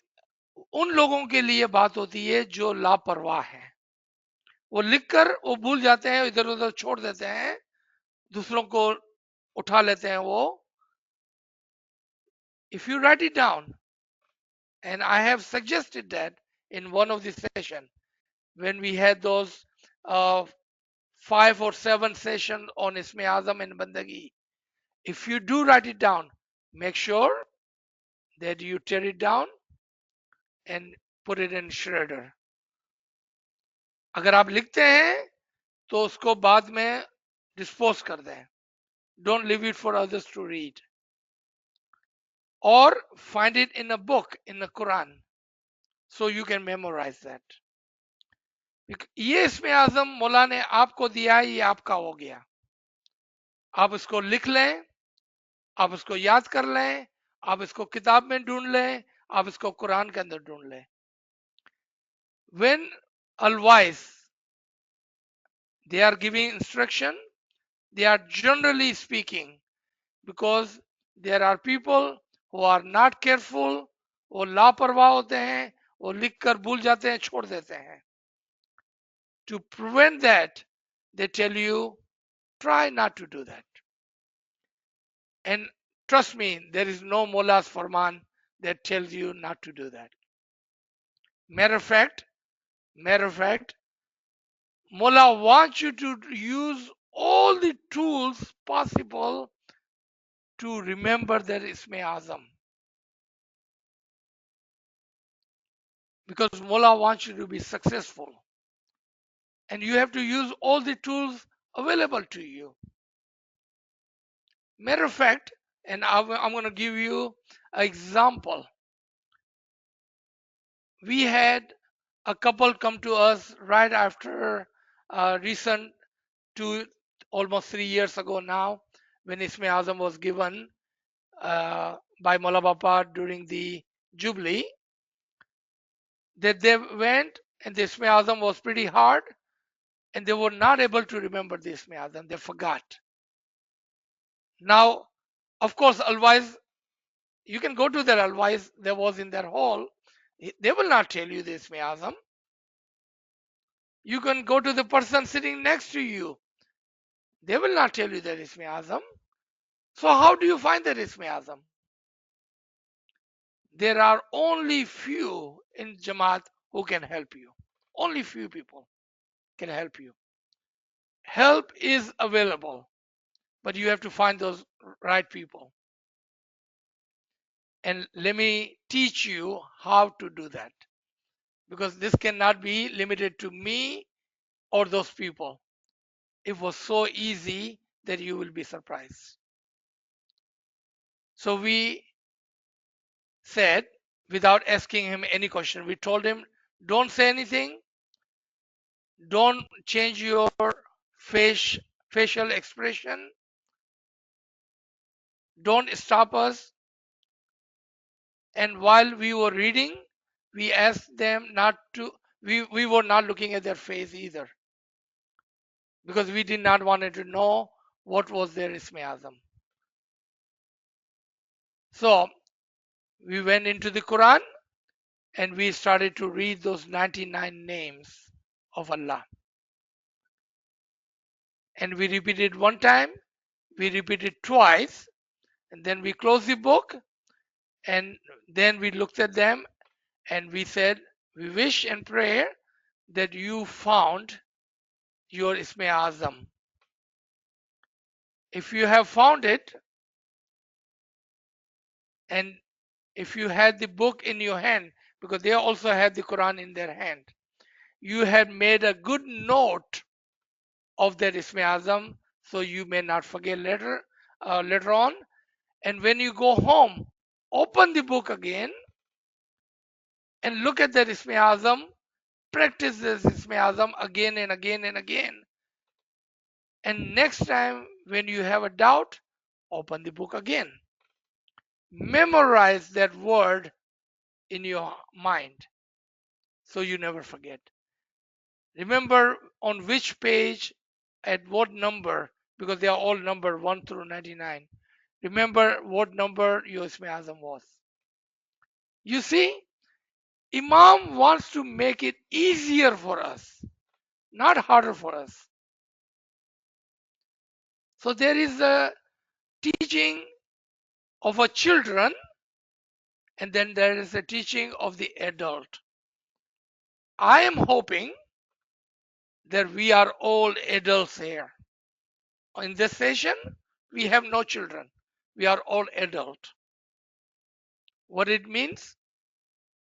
उन लोगों के लिए बात होती है जो लापरवाह हैं. वो लिखकर वो भूल जाते हैं, इधर उधर छोड़ देते हैं, दूसरों को उठा लेते हैं वो. If you write it down, and I have suggested that in one of the session when we had those 5 or 7 sessions on Isme Azam and Bandagi. If you do write it down, make sure that you tear it down and put it in shredder. अगर आप लिखते हैं तो उसको बाद में dispose कर दें. Don't leave it for others to read. Or find it in a book, in the Quran, so you can memorize that. ये इसमें आजम मौला ने आपको दिया है, ये आपका हो गया. आप इसको लिख लें, आप इसको याद कर लें, आप इसको किताब में ढूंढ लें, आप इसको कुरान के अंदर ढूंढ लें. When ALWAAZ they are giving instruction, they are generally speaking, because there are people who are not careful, वो लापरवाह होते हैं, वो लिख कर भूल जाते हैं, छोड़ देते हैं. To prevent that, they tell you, try not to do that. And trust me, there is no Mullah's Farman that tells you not to do that. Matter of fact, Mullah wants you to use all the tools possible to remember that Isme Azam. because Mullah wants you to be successful. And you have to use all the tools available to you. Matter of fact, and I'm going to give you an example. We had a couple come to us right after recent almost 3 years ago now, when Isme Azam was given by Mullah Bapa during the Jubilee, that they went and the Isme Azam was pretty hard and they were not able to remember the Isme Azam. They forgot. Now, of course, ALWAAZ, you can go to their ALWAAZ, there was in their hall. They will not tell you the Isme Azam. You can go to the person sitting next to you. They will not tell you that Isme Azam. So how do you find that Isme Azam? There are only few in Jamaat who can help you. Only few people can help you. Help is available, but you have to find those right people. And let me teach you how to do that. Because this cannot be limited to me or those people. It was so easy that you will be surprised. So we said, without asking him any question, we told him, don't say anything, don't change your facial expression, don't stop us. And while we were reading, we asked them not to, we were not looking at their face either, because we did not want to know what was their Isme Azam. So we went into the Quran and we started to read those 99 names of Allah. And we repeated one time, we repeated twice, and then we closed the book, and then we looked at them and we said, we wish and pray that you found your Isme Azam. If you have found it, and if you had the book in your hand, because they also had the Quran in their hand, you had made a good note of that Isme Azam, so you may not forget later on. And when you go home, open the book again and look at that Isme Azam, practice this Isme Azam again and again and again. And next time when you have a doubt, open the book again. Memorize that word in your mind so you never forget. Remember on which page, at what number, because they are all numbered 1 through 99. Remember what number your Isme Azam was. You see, Imam wants to make it easier for us, not harder for us. So there is a teaching of a children, and then there is a teaching of the adult. I am hoping that we are all adults here. In this session, we have no children. We are all adult. What it means?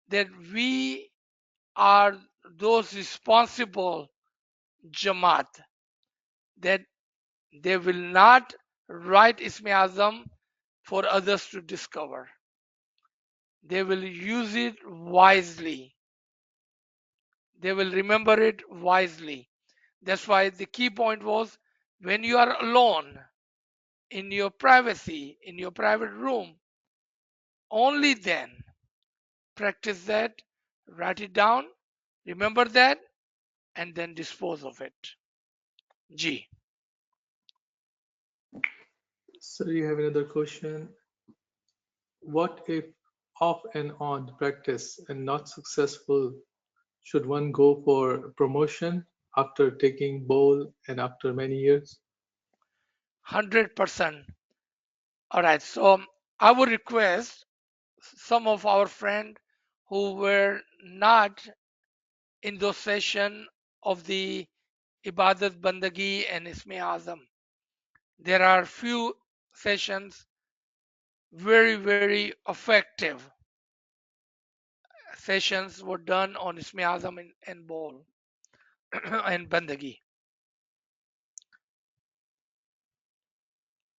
That we are those responsible Jamaat, that they will not write Isme Azam for others to discover. They will use it wisely. They will remember it wisely. That's why the key point was, when you are alone in your privacy, in your private room, only then practice that, write it down, remember that, and then dispose of it. G. So you have another question. What if off and on practice and not successful? Should one go for promotion after taking bowl and after many years? 100%. All right. So I would request some of our friends who were not in those session of the Ibadat Bandagi and Isme Azam. There are few sessions very, very effective sessions were done on Isme Azam and Bol and Bandagi.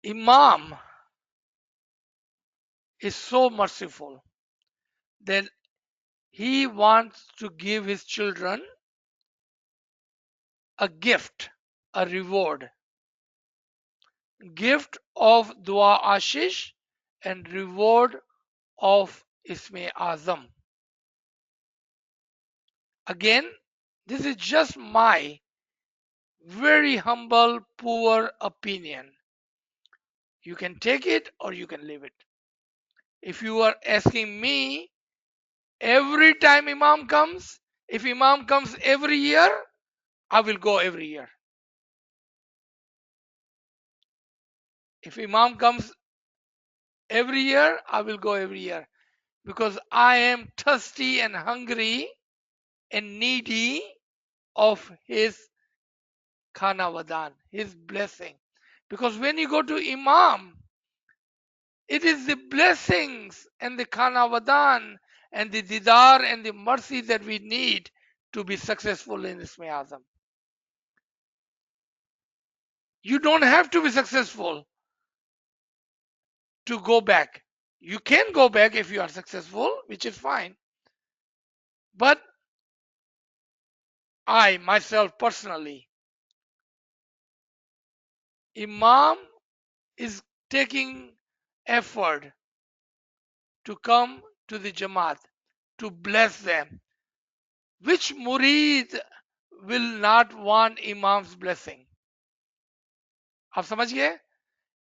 Imam is so merciful that he wants to give his children a gift, a reward, gift of Dua Ashish and reward of Isme Azam. Again, this is just my very humble, poor opinion. You can take it or you can leave it. If you are asking me, every time Imam comes, if Imam comes every year, I will go every year. If Imam comes every year, I will go every year. Because I am thirsty and hungry and needy of his khana vadan, his blessing. Because when you go to Imam, it is the blessings and the khana vadan and the didar and the mercy that we need to be successful in Isme Azam. You don't have to be successful to go back. You can go back if you are successful, which is fine. But I myself personally, Imam is taking effort to come to the Jamaat, to bless them. Which murid will not want Imam's blessing? आप समझ गए?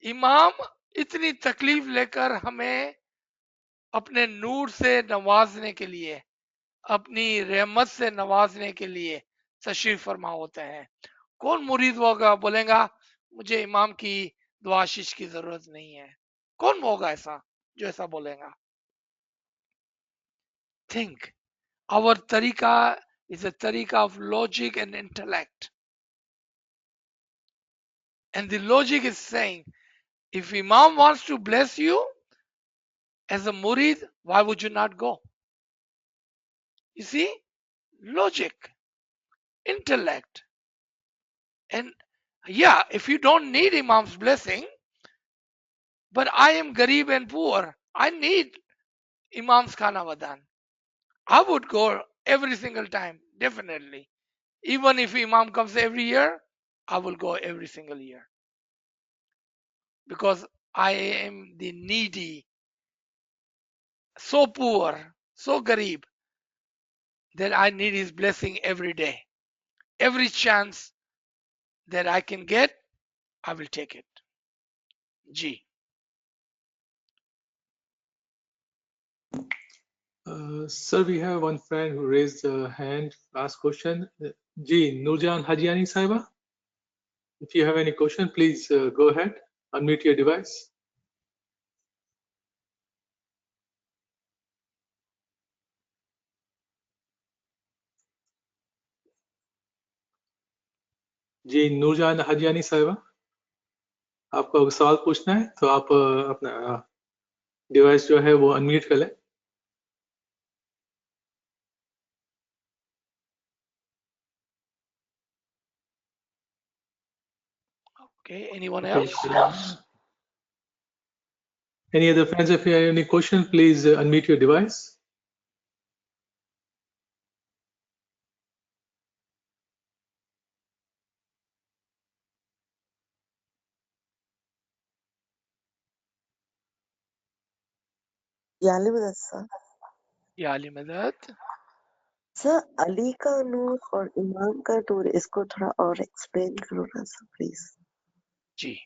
इमाम इतनी तकलीफ लेकर हमें अपने नूर से नवाजने के लिए, अपनी रहमत से नवाजने के लिए तशरीफ फरमा होते हैं. कौन मुरीद होगा बोलेगा मुझे इमाम की दुआ आशीष की जरूरत नहीं है? कौन होगा ऐसा जो ऐसा बोलेगा? Think. Our tariqa is a tariqa of logic and intellect. And the logic is saying, if Imam wants to bless you as a murid, why would you not go? You see, logic, intellect. And yeah, if you don't need Imam's blessing, but I am garib and poor, I need Imam's khana vadan. I would go every single time, definitely. Even if Imam comes every year, I will go every single year. Because I am the needy, so poor, so garib, that I need his blessing every day. Every chance that I can get, I will take it. G. Sir, we have one friend who raised a hand, last question. Ji, Nurjan Hajiani Saiba, if you have any question, please go ahead, unmute your device. जी नूरजान हजियानी साहिबा, आपको अगर सवाल पूछना है तो आप अपना device जो है वो अनम्यूट कर लें. Okay, anyone else? Any other friends, if you have any question, please unmute your device. या अली मदद सर. या अली मदद. सर अली का नूर और इमाम का नूर, इसको थोड़ा और एक्सप्लेन करो ना सर प्लीज. जी,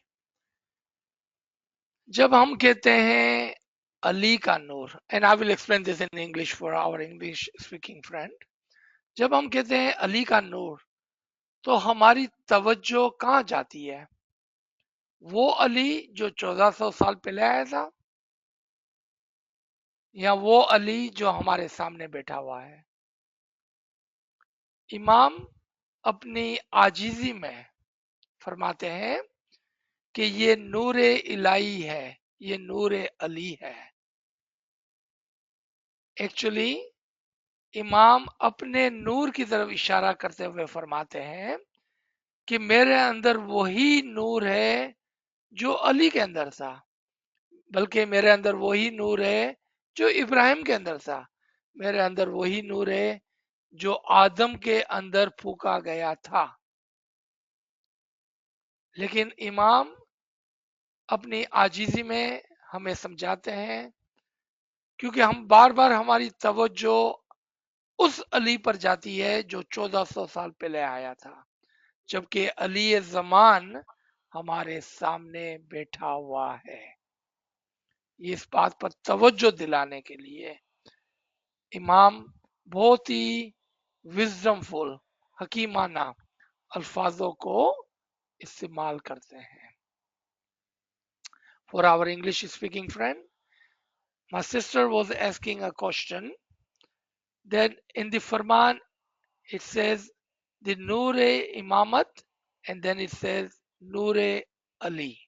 जब हम कहते हैं अली का नूर, and I will explain this in English for our English speaking friend. जब हम कहते हैं अली का नूर, तो हमारी तवज्जो कहाँ जाती है? वो अली जो 1400 साल पहले आया था, या वो अली जो हमारे सामने बैठा हुआ है? इमाम अपनी आजीजी में फरमाते हैं कि ये नूरे इलाही है, ये नूरे अली है. एक्चुअली इमाम अपने नूर की तरफ इशारा करते हुए फरमाते हैं कि मेरे अंदर वही नूर है जो अली के अंदर था, बल्कि मेरे अंदर वही नूर है जो इब्राहिम के अंदर था, मेरे अंदर वही नूर है जो आदम के अंदर फूका गया था। लेकिन इमाम अपनी आजीजी में हमें समझाते हैं, क्योंकि हम बार बार हमारी तवज्जो उस अली पर जाती है जो 1400 साल पहले आया था, जबकि अली ज़मान हमारे सामने बैठा हुआ है। इस बात पर तवज्जो दिलाने के लिए इमाम बहुत ही विजडमफुल, हकीमाना अल्फाजों को इस्तेमाल करते हैं। For our English speaking friend, my sister was asking a question that in the Farman it says the Noor-e Imamat and then it says Noor-e Ali.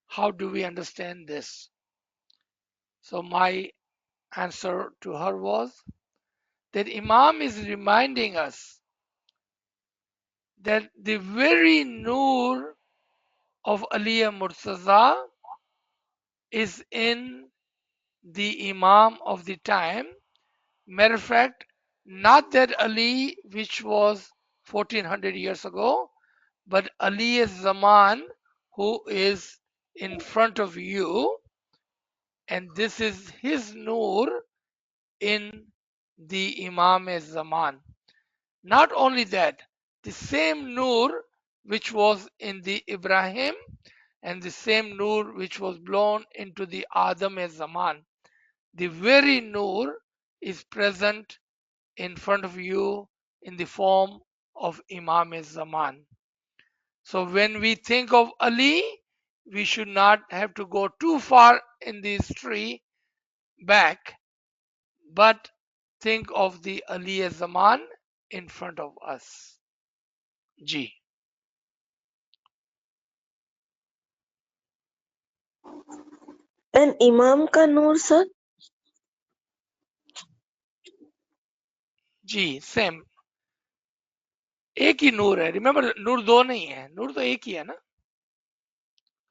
How do we understand this? So my answer to her was that Imam is reminding us that the very Noor of Ali Murtaza is in the Imam of the time. Matter of fact, not that Ali which was 1400 years ago, but Ali Zaman who is in front of you, and this is his Noor in the Imam Zaman. Not only that, the same Noor which was in the Ibrahim and the same Noor which was blown into the Adam Zaman, the very Noor is present in front of you in the form of Imam Zaman. So when we think of Ali, we should not have to go too far in the history back, but think of the Ali Zaman in front of us. Ji. And इमाम का नूर sir? जी same, एक ही नूर है। Remember, नूर दो नहीं है, नूर तो एक ही है ना।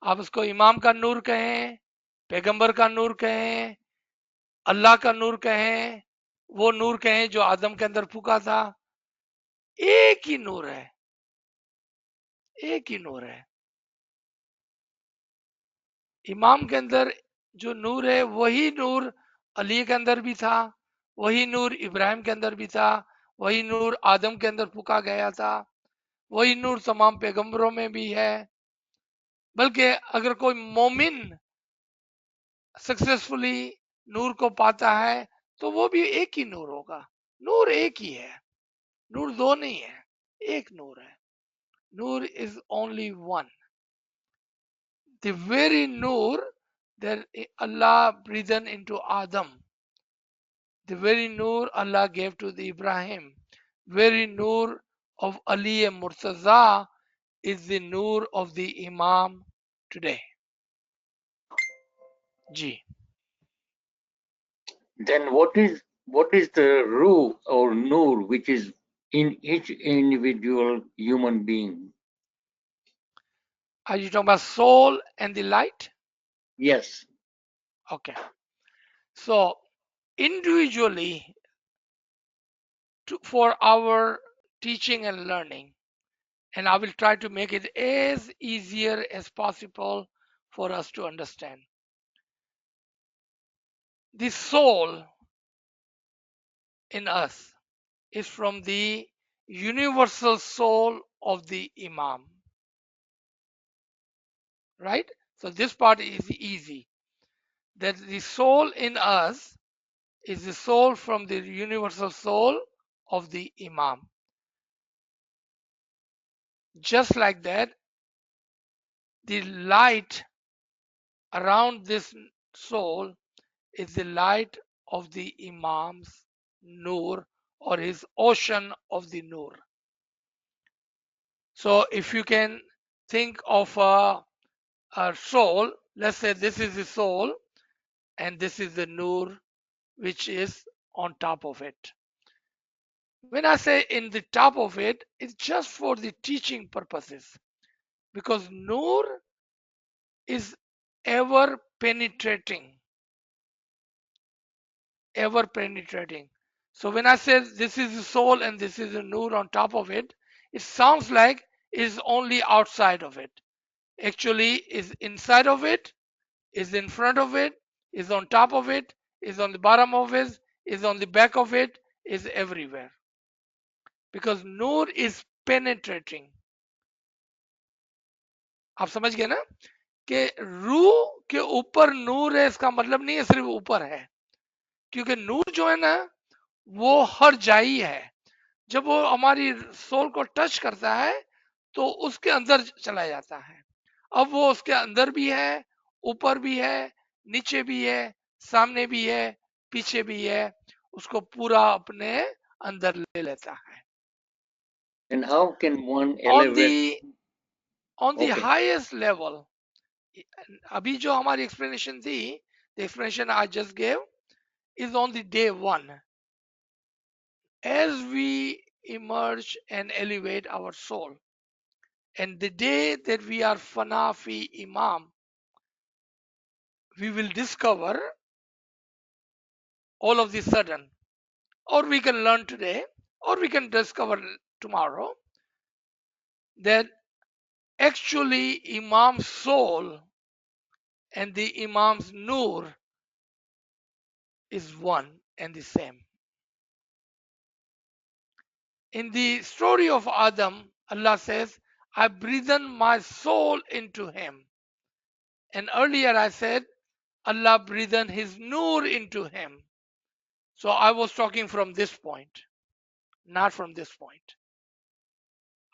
आप उसको इमाम का नूर कहें, पैगंबर का नूर कहें, अल्लाह का नूर कहें, वो नूर कहें जो आदम के अंदर फूका था, एक ही नूर है, एक ही नूर है। इमाम के अंदर जो नूर है वही नूर अली के अंदर भी था, वही नूर इब्राहिम के अंदर भी था, वही नूर आदम के अंदर फूका गया था, वही नूर तमाम पैगंबरों में भी है। बल्कि अगर कोई मोमिन सक्सेसफुली नूर को पाता है तो वो भी एक ही नूर होगा। नूर एक ही है, नूर दो नहीं है, एक नूर है। Noor is only one. The very Noor that Allah breathed into Adam, the very Noor Allah gave to the Ibrahim, very Noor of Ali and Murtaza is the Noor of the Imam today. Ji. Then what is the ruh or nur which is in each individual human being? Are you talking about soul and the light? Yes. Okay. So individually, for our teaching and learning, and I will try to make it as easier as possible for us to understand. The soul in us is from the universal soul of the Imam. Right? So this part is easy. That the soul in us is the soul from the universal soul of the Imam. Just like that, the light around this soul is the light of the Imam's Nur or his ocean of the Nur. So if you can think of a soul, let's say this is the soul and this is the Nur which is on top of it. When I say in the top of it, it's just for the teaching purposes, because Nur is ever penetrating, ever penetrating. So when I say this is the soul and this is the Nur on top of it, it sounds like it's only outside of it. Actually, is inside of it, is in front of it, is on top of it, is on the bottom of it, is on the back of it, is everywhere. Because Nur is penetrating. आप समझ गए ना कि रूह के ऊपर नूर है, इसका मतलब नहीं है सिर्फ ऊपर है, क्योंकि नूर जो है ना वो हर जाई है। जब वो हमारी सोल को टच करता है तो उसके अंदर चला जाता है। अब वो उसके अंदर भी है, ऊपर भी है, नीचे भी है, सामने भी है, पीछे भी है, उसको पूरा अपने अंदर ले लेता है। And how can one On elevate? the Okay. highest level, अभी जो हमारी explanation थी, the explanation I just gave is on the day one. As we emerge and elevate our soul, and the day that we are fana fi imam, we will discover all of the sudden, or we can learn today, or we can discover tomorrow, that actually Imam's soul and the Imam's nur is one and the same. In the story of Adam, Allah says, I breathed my soul into him. And earlier I said, Allah breathed his nur into him. So I was talking from this point, not from this point.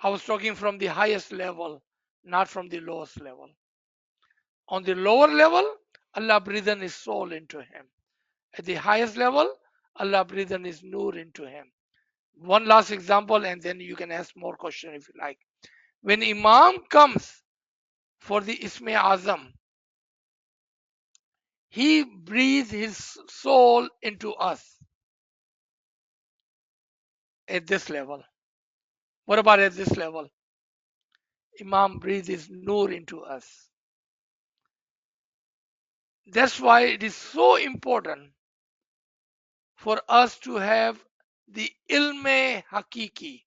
I was talking from the highest level, not from the lowest level. On the lower level, Allah breathed his soul into him. At the highest level, Allah breathed his nur into him. One last example, and then you can ask more questions if you like. When Imam comes for the Isme Azam, he breathes his soul into us at this level. What about at this level? Imam breathes his nur into us. That's why it is so important for us to have the ilme hakiki.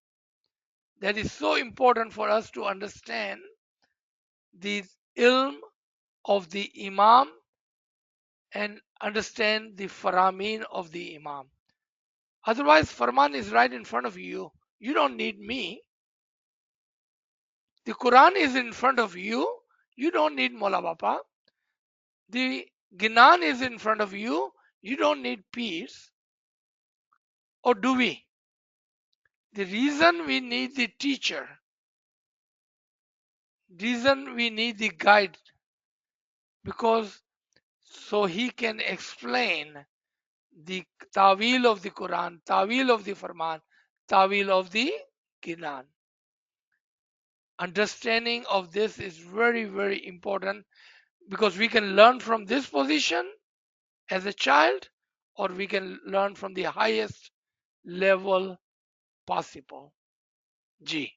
That is so important for us to understand the ilm of the Imam and understand the Faramin of the Imam. Otherwise, Farman is right in front of you. You don't need me. The Quran is in front of you. You don't need Mola Bapa. The Ginan is in front of you. You don't need peers. Or do we? The reason we need the teacher, reason we need the guide, because so he can explain the Tawil of the Quran, Tawil of the Farman, Tawil of the Ginan. Understanding of this is very, very important, because we can learn from this position as a child, or we can learn from the highest level possible. G.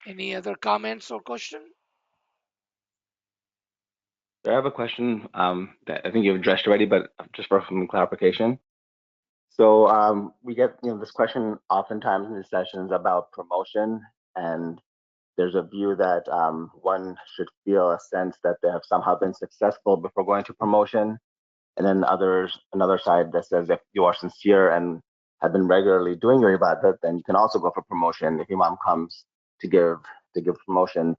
Any other comments or question? I have a question that I think you've addressed already, but just for some clarification. So we get this question oftentimes in these sessions about promotion, and there's a view that one should feel a sense that they have somehow been successful before going to promotion, and then another side that says if you are sincere and have been regularly doing your ibadat, then you can also go for promotion if Imam comes to give promotion.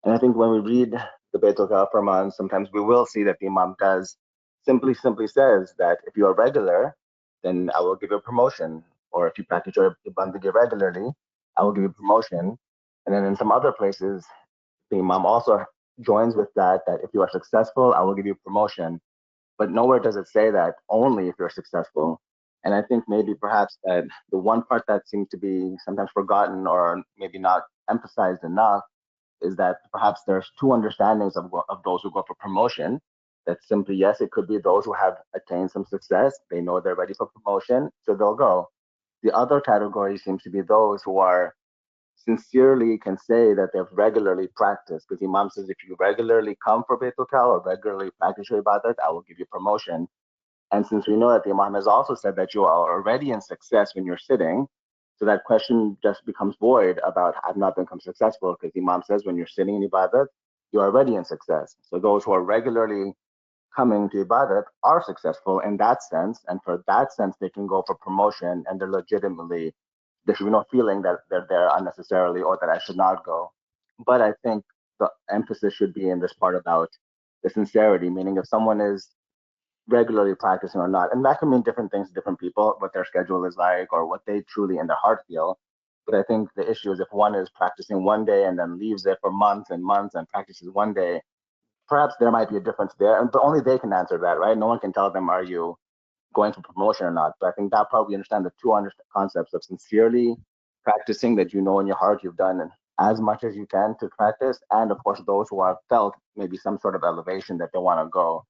And I think when we read the Baitul Farman, sometimes we will see that the Imam does simply says that if you are regular, then I will give you a promotion. Or if you practice your bandagi regularly, I will give you a promotion. And then in some other places, the Imam also joins with that if you are successful, I will give you a promotion. But nowhere does it say that only if you're successful. And I think maybe perhaps that the one part that seems to be sometimes forgotten or maybe not emphasized enough is that perhaps there's two understandings of those who go for promotion. That simply, yes, it could be those who have attained some success. They know they're ready for promotion, so they'll go. The other category seems to be those who are sincerely can say that they've regularly practiced. Because Imam says, if you regularly come for Baitul Kal or regularly practice your ibadat, I will give you promotion. And since we know that the Imam has also said that you are already in success when you're sitting, so that question just becomes void about I've not become successful, because Imam says when you're sitting in ibadat, you're already in success. So those who are regularly coming to ibadat are successful in that sense, and for that sense they can go for promotion, and they're legitimately, there should be no feeling that they're there unnecessarily or that I should not go. But I think the emphasis should be in this part about the sincerity, meaning if someone is regularly practicing or not. And that can mean different things to different people, what their schedule is like or what they truly in their heart feel. But I think the issue is if one is practicing one day and then leaves it for months and months and practices one day, perhaps there might be a difference there. But only they can answer that, right? No one can tell them, are you going for promotion or not? So I think that probably understand the two concepts of sincerely practicing that you know in your heart you've done as much as you can to practice, and of course those who have felt maybe some sort of elevation that they want to go.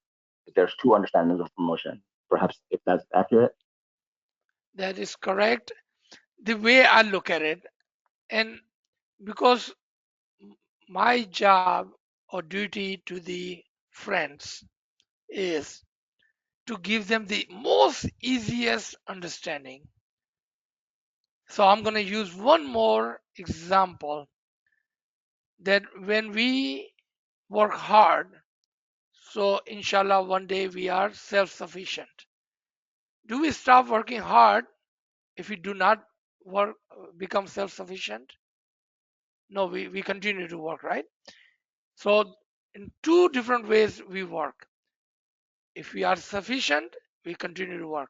There's two understandings of promotion, perhaps, if that's accurate. That is correct. The way I look at it, and because my job or duty to the friends is to give them the most easiest understanding. So I'm going to use one more example that when we work hard, so inshallah one day we are self-sufficient. Do we stop working hard if we do not work become self-sufficient? No, we continue to work, right? So in two different ways we work. If we are sufficient, we continue to work.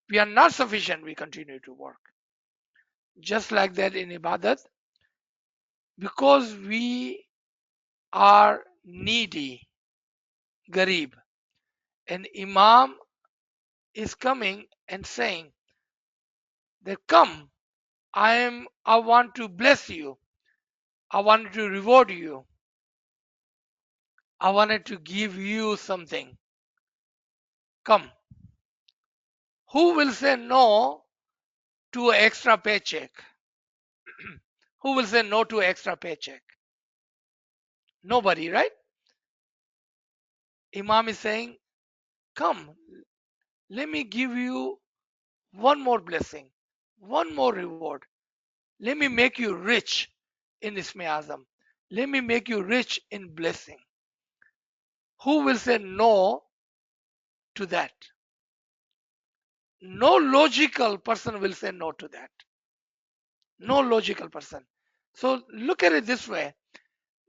We are not sufficient, we continue to work. Just like that in ibadat, because we are needy, garib, and Imam is coming and saying that come, I want to bless you. I wanted to reward you. I wanted to give you something. Come. Who will say no to an extra paycheck? Who will say no to an extra paycheck? Nobody, right? Imam is saying, come, let me give you one more blessing, one more reward. Let me make you rich in Isme Azam. Let me make you rich in blessing. Who will say no to that? No logical person will say no to that. No logical person. So look at it this way,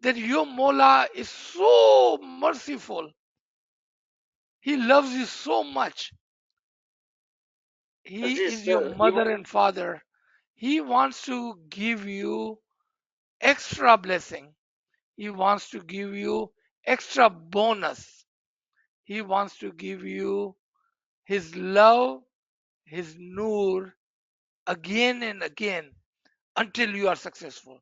that your Mola is so merciful. He loves you so much. He Aziz, is your you mother and father. He wants to give you extra blessing. He wants to give you extra bonus. He wants to give you his love, his nur again and again until you are successful.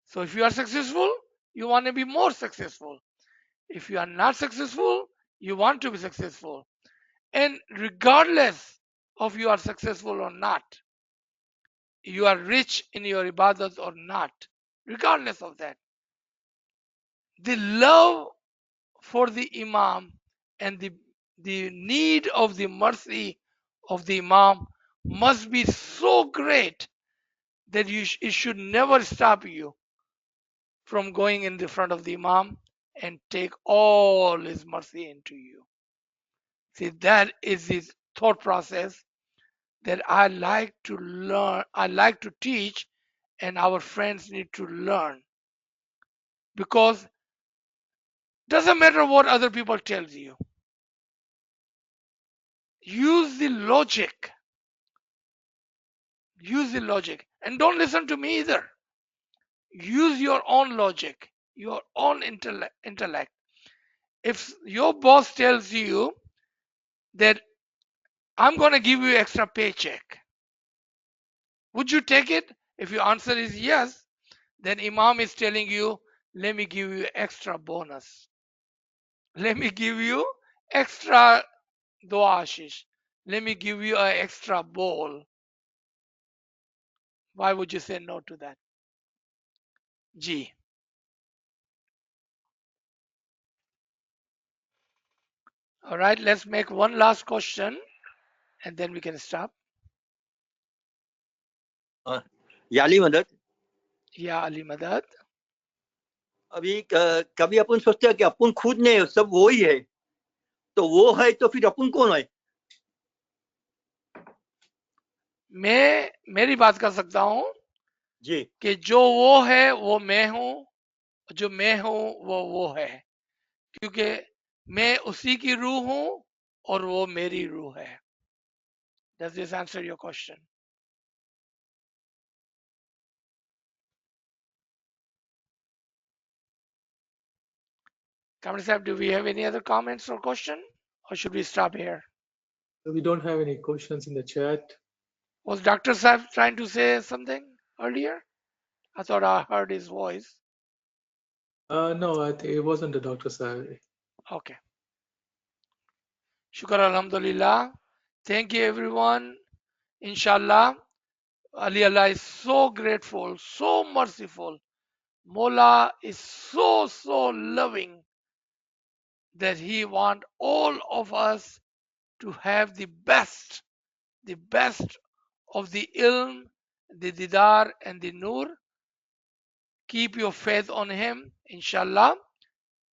So if you are successful, you want to be more successful. If you are not successful, you want to be successful. And regardless of you are successful or not, you are rich in your ibadat or not, regardless of that, the love for the Imam and the need of the mercy of the Imam must be so great that it should never stop you from going in the front of the Imam and take all his mercy into you. See, that is his thought process that I like to learn, I like to teach, and our friends need to learn. Because doesn't matter what other people tell you. Use the logic. Use the logic. And don't listen to me either. Use your own logic, your own intellect. If your boss tells you that I'm going to give you extra paycheck. Would you take it? If your answer is yes, then Imam is telling you, let me give you extra bonus. Let me give you extra dua ashish. Let me give you an extra bowl. Why would you say no to that? G. All right, let's make one last question and then we can stop. याली मदद या अली मदद. अभी कभी अपन सोचते हैं कि अपन खुद नहीं सब वो ही है, तो वो है तो फिर अपन कौन है? मैं मेरी बात कर सकता हूँ जी कि जो वो है वो मैं हूँ, जो मैं हूँ वो है, क्योंकि मैं उसी की रूह हूँ और वो मेरी रूह है. Does this answer your question? Kamran Sahib, do we have any other comments or question, or should we stop here? So we don't have any questions in the chat. Was Dr. Sahib trying to say something earlier? I thought I heard his voice. No, I think it wasn't the Dr. Sahib. Okay. Shukar alhamdulillah. Thank you everyone. Inshallah. Ali Allah is so grateful, so merciful. Mola is so loving that he wants all of us to have the best of the ilm, the didar and the nur. Keep your faith on him, inshallah.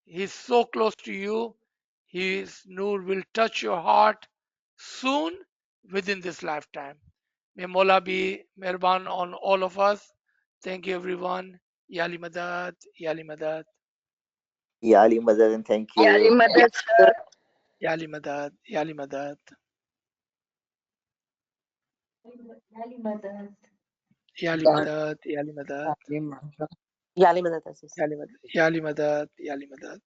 He's so close to you. His nur will touch your heart soon within this lifetime. May Mola be Mehban on all of us. Thank you everyone. Yali Madad, Yali Madad, Yali Madad, and thank you. Yali Madad, sir. Yali Madad, Yali Madad, Yali Madad. Yali Madad, Yali Madad, Yali Madad, Aziz. Yali Madad, Yali Madad, Yali Madad.